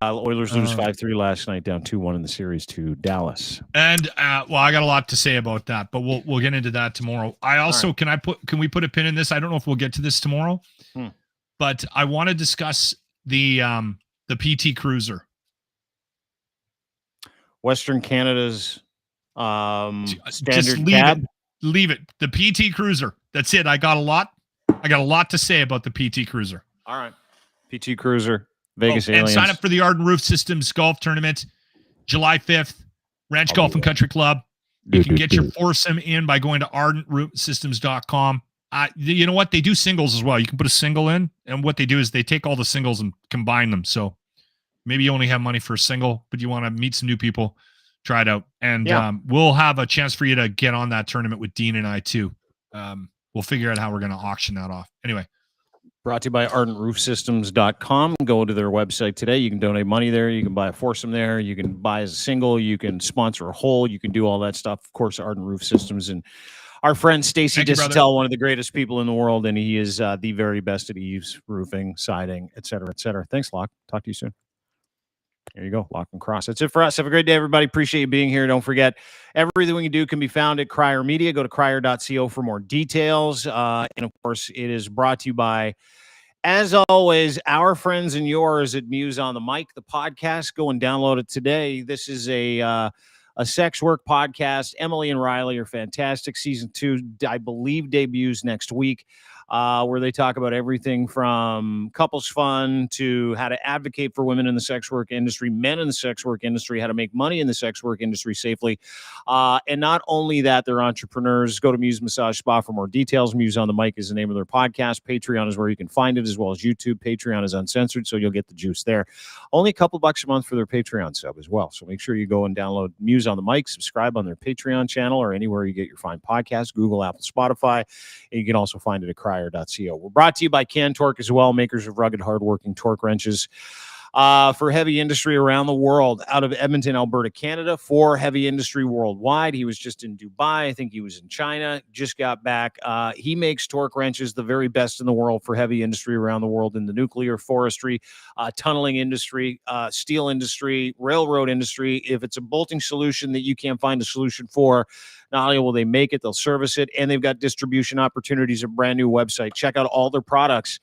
Oilers lose 5-3 last night, down 2-1 in the series to Dallas. And well, I got a lot to say about that, but we'll get into that tomorrow. I also can we put a pin in this? I don't know if we'll get to this tomorrow, but I want to discuss the PT Cruiser, Western Canada's standard just cab. Leave it. The PT Cruiser. That's it. I got a lot to say about the PT Cruiser. All right. PT Cruiser, Vegas Aliens. And sign up for the Arden Roof Systems Golf Tournament, July 5th, Ranch Golf and Country Club. You can get your foursome in by going to ardenroofsystems.com. You know what? They do singles as well. You can put a single in, and what they do is they take all the singles and combine them. So maybe you only have money for a single, but you want to meet some new people, try it out. And we'll have a chance for you to get on that tournament with Dean and I too. We'll figure out how we're going to auction that off. Anyway. Brought to you by ardenroofsystems.com. Go to their website today. You can donate money there. You can buy a foursome there. You can buy as a single. You can sponsor a whole. You can do all that stuff. Of course, Arden Roof Systems. And our friend Stacy Distel, one of the greatest people in the world, and he is the very best at eaves, roofing, siding, et cetera, et cetera. Thanks, Locke. Talk to you soon. There you go. Lock and cross. That's it for us. Have a great day, everybody. Appreciate you being here. Don't forget, everything we do can be found at Crier Media. Go to crier.co for more details. And, of course, it is brought to you by, as always, our friends and yours at Muse on the Mic, the podcast. Go and download it today. This is a sex work podcast. Emily and Riley are fantastic. Season 2, I believe, debuts next week. where they talk about everything from couples fun to how to advocate for women in the sex work industry, men in the sex work industry, how to make money in the sex work industry safely. And not only that, they're entrepreneurs. Go to Muse Massage Spa for more details. Muse on the Mic is the name of their podcast. Patreon is where you can find it, as well as YouTube. Patreon is uncensored, so you'll get the juice there. Only a couple bucks a month for their Patreon sub as well. So make sure you go and download Muse on the Mic, subscribe on their Patreon channel or anywhere you get your fine podcasts, Google, Apple, Spotify. And you can also find it at crier.co. We're brought to you by Can Torque as well, makers of rugged, hardworking torque wrenches for heavy industry around the world, out of Edmonton, Alberta, Canada, for heavy industry worldwide. He was just in Dubai. I think he was in China, just got back. He makes torque wrenches, the very best in the world for heavy industry around the world, in the nuclear, forestry, tunneling industry, steel industry, railroad industry. If it's a bolting solution that you can't find a solution for, not only will they make it, they'll service it, and they've got distribution opportunities, a brand new website. Check out all their products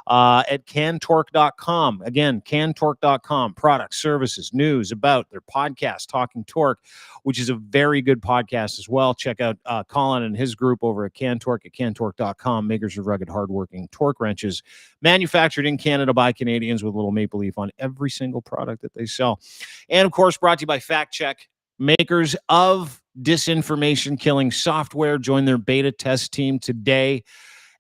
at cantorque.com. Again, cantorque.com. Products, services, news about their podcast, Talking Torque, which is a very good podcast as well. Check out Colin and his group over at Cantorque at cantorque.com. Makers of rugged, hardworking torque wrenches, manufactured in Canada by Canadians, with a little maple leaf on every single product that they sell. And, of course, brought to you by Fact Check, makers of disinformation killing software. Join their beta test team today.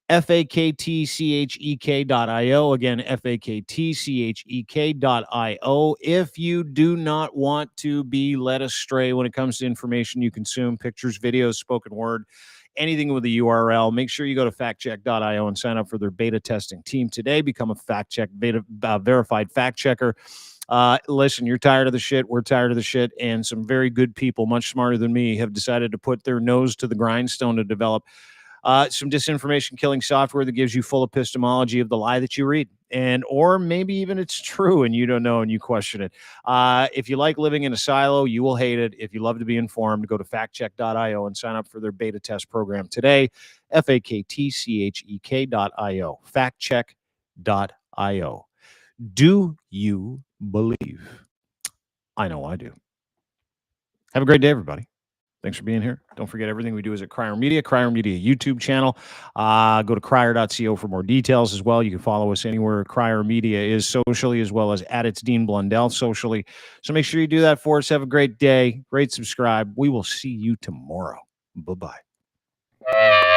FAKTCHEK.io. Again, FAKTCHEK.io. If you do not want to be led astray when it comes to information you consume, pictures, videos, spoken word, anything with a URL, make sure you go to factcheck.io and sign up for their beta testing team today. Become a fact check beta verified fact checker. Listen, you're tired of the shit. We're tired of the shit. And some very good people, much smarter than me, have decided to put their nose to the grindstone to develop some disinformation killing software that gives you full epistemology of the lie that you read. And or maybe even it's true and you don't know and you question it. If you like living in a silo, you will hate it. If you love to be informed, go to factcheck.io and sign up for their beta test program today. FAKTCHEK.io. Factcheck.io. Do you believe? I know I do. Have a great day, everybody. Thanks for being here. Don't forget, everything we do is at Crier Media YouTube channel. Go to crier.co for more details as well. You can follow us anywhere Crier Media is socially, as well as at It's Dean Blundell socially. So make sure you do that for us. Have a great day. Great subscribe. We will see you tomorrow. Bye-bye.